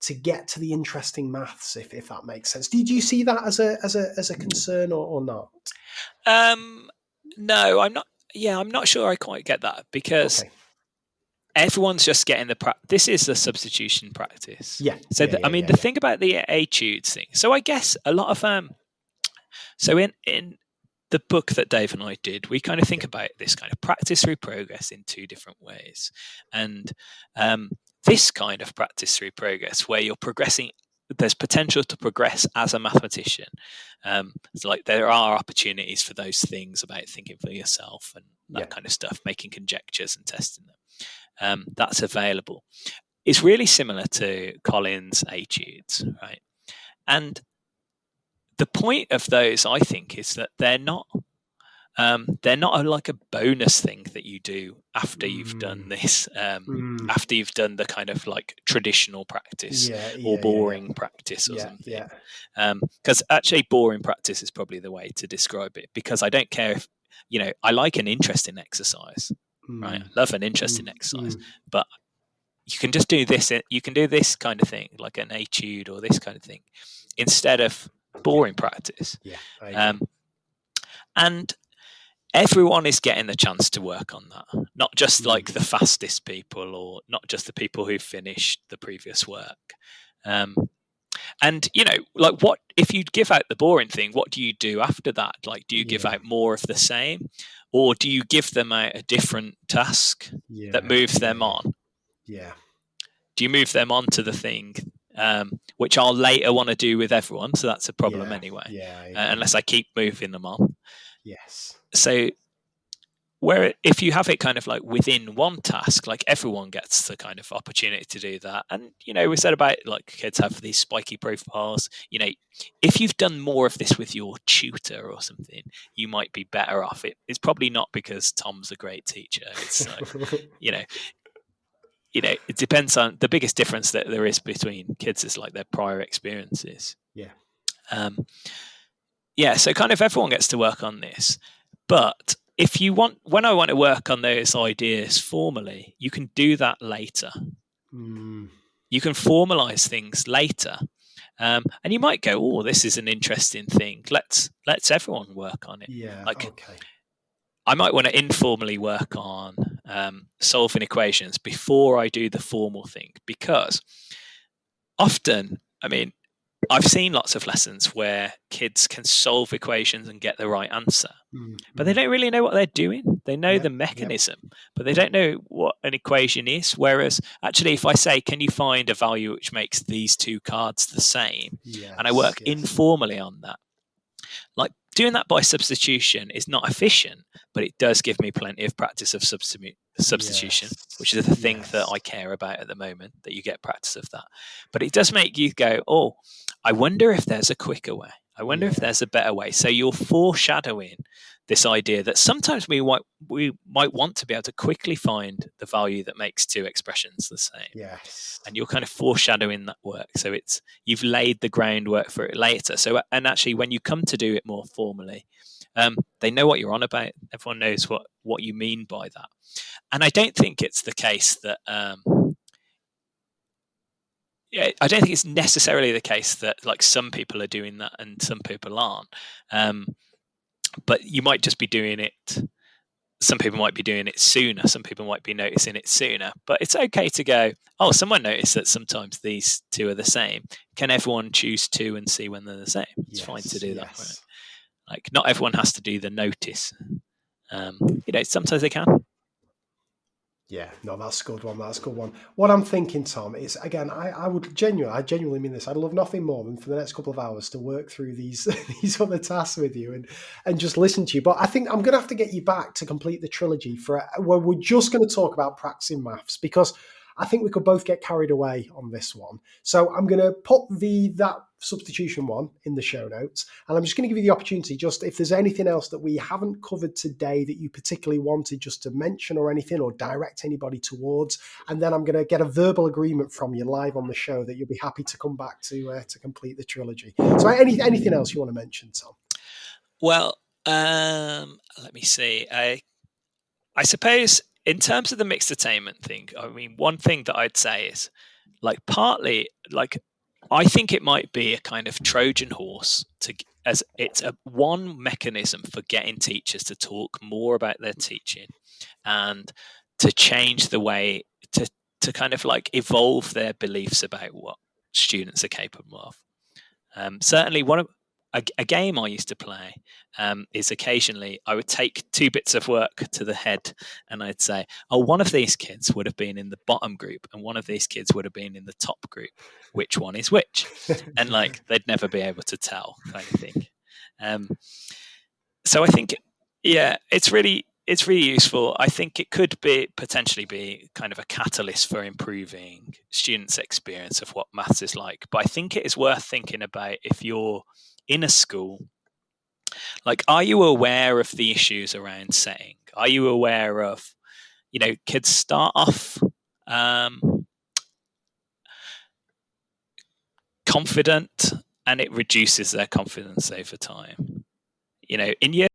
to get to the interesting maths, if that makes sense. Do you see that as a concern or not? No, I'm not. Yeah, I'm not sure I quite get that, because everyone's just getting this is the substitution practice. Yeah. So the thing about the etudes thing. So I guess a lot of so in the book that Dave and I did, we kind of think about this kind of practice through progress in two different ways. And this kind of practice through progress, where you're progressing, there's potential to progress as a mathematician. So like there are opportunities for those things about thinking for yourself and that kind of stuff, making conjectures and testing them. That's available. It's really similar to Collins' etudes, right? And the point of those, I think, is that they're not like a bonus thing that you do after you've done this, after you've done the kind of like traditional practice or boring practice or something. Because actually boring practice is probably the way to describe it, because I don't care if, I like an interesting exercise, right? I love an interesting exercise, but you can just do this. You can do this kind of thing, like an etude or this kind of thing, instead of boring practice. And everyone is getting the chance to work on that, not just like the fastest people, or not just the people who finished the previous work. And like, what if you give out the boring thing? What do you do after that? Like, do you give out more of the same, or do you give them out a different task that moves them on? Do you move them on to the thing which I'll later want to do with everyone? So that's a problem anyway, unless I keep moving them on. So where if you have it kind of like within one task, like everyone gets the kind of opportunity to do that. And, we said about like kids have these spiky profiles, if you've done more of this with your tutor or something, you might be better off. It's probably not because Tom's a great teacher. It's like, it depends on the biggest difference that there is between kids is like their prior experiences. So kind of everyone gets to work on this. But when I want to work on those ideas formally, you can do that later. You can formalize things later. And you might go, oh, this is an interesting thing. Let's everyone work on it. I might want to informally work on solving equations before I do the formal thing, because often, I've seen lots of lessons where kids can solve equations and get the right answer, but they don't really know what they're doing. They know the mechanism, but they don't know what an equation is. Whereas actually, if I say, can you find a value which makes these two cards the same? And I work informally on that. Like, doing that by substitution is not efficient, but it does give me plenty of practice of substitution, which is the thing that I care about at the moment, that you get practice of that. But it does make you go, oh, I wonder if there's a quicker way. I wonder if there's a better way. So you're foreshadowing this idea that sometimes we might want to be able to quickly find the value that makes two expressions the same. And you're kind of foreshadowing that work. So you've laid the groundwork for it later. So, and actually when you come to do it more formally, they know what you're on about. Everyone knows what you mean by that. And I don't think it's the case that yeah, I don't think it's necessarily the case that like some people are doing that and some people aren't. But you might just be doing it. Some people might be doing it sooner. Some people might be noticing it sooner. But it's okay to go, oh, someone noticed that sometimes these two are the same. Can everyone choose two and see when they're the same? It's fine to do that. Right? Like, not everyone has to do the notice. Sometimes they can. Yeah, no, that's a good one. That's a good one. What I'm thinking, Tom, is again, I genuinely mean this. I'd love nothing more than for the next couple of hours to work through these these other tasks with you and just listen to you. But I think I'm going to have to get you back to complete the trilogy where we're just going to talk about practicing maths, because I think we could both get carried away on this one. So I'm going to put that substitution one in the show notes, and I'm just going to give you the opportunity, just if there's anything else that we haven't covered today that you particularly wanted just to mention or anything, or direct anybody towards, and then I'm going to get a verbal agreement from you live on the show that you'll be happy to come back to complete the trilogy. So anything else you want to mention, Tom? Well, let me see. I suppose in terms of the mixed attainment thing, I mean, one thing that I'd say is, like, partly, like, I think it might be a kind of Trojan horse as it's one mechanism for getting teachers to talk more about their teaching and to change the way to kind of like evolve their beliefs about what students are capable of. Certainly, a game I used to play is occasionally I would take two bits of work to the head and I'd say, oh, one of these kids would have been in the bottom group and one of these kids would have been in the top group. Which one is which? And like they'd never be able to tell, kind of thing. So I think, yeah, it's really useful. I think it could potentially be kind of a catalyst for improving students' experience of what maths is like. But I think it is worth thinking about if you're in a school, like, are you aware of the issues around setting? Are you aware of, kids start off confident and it reduces their confidence over time. In year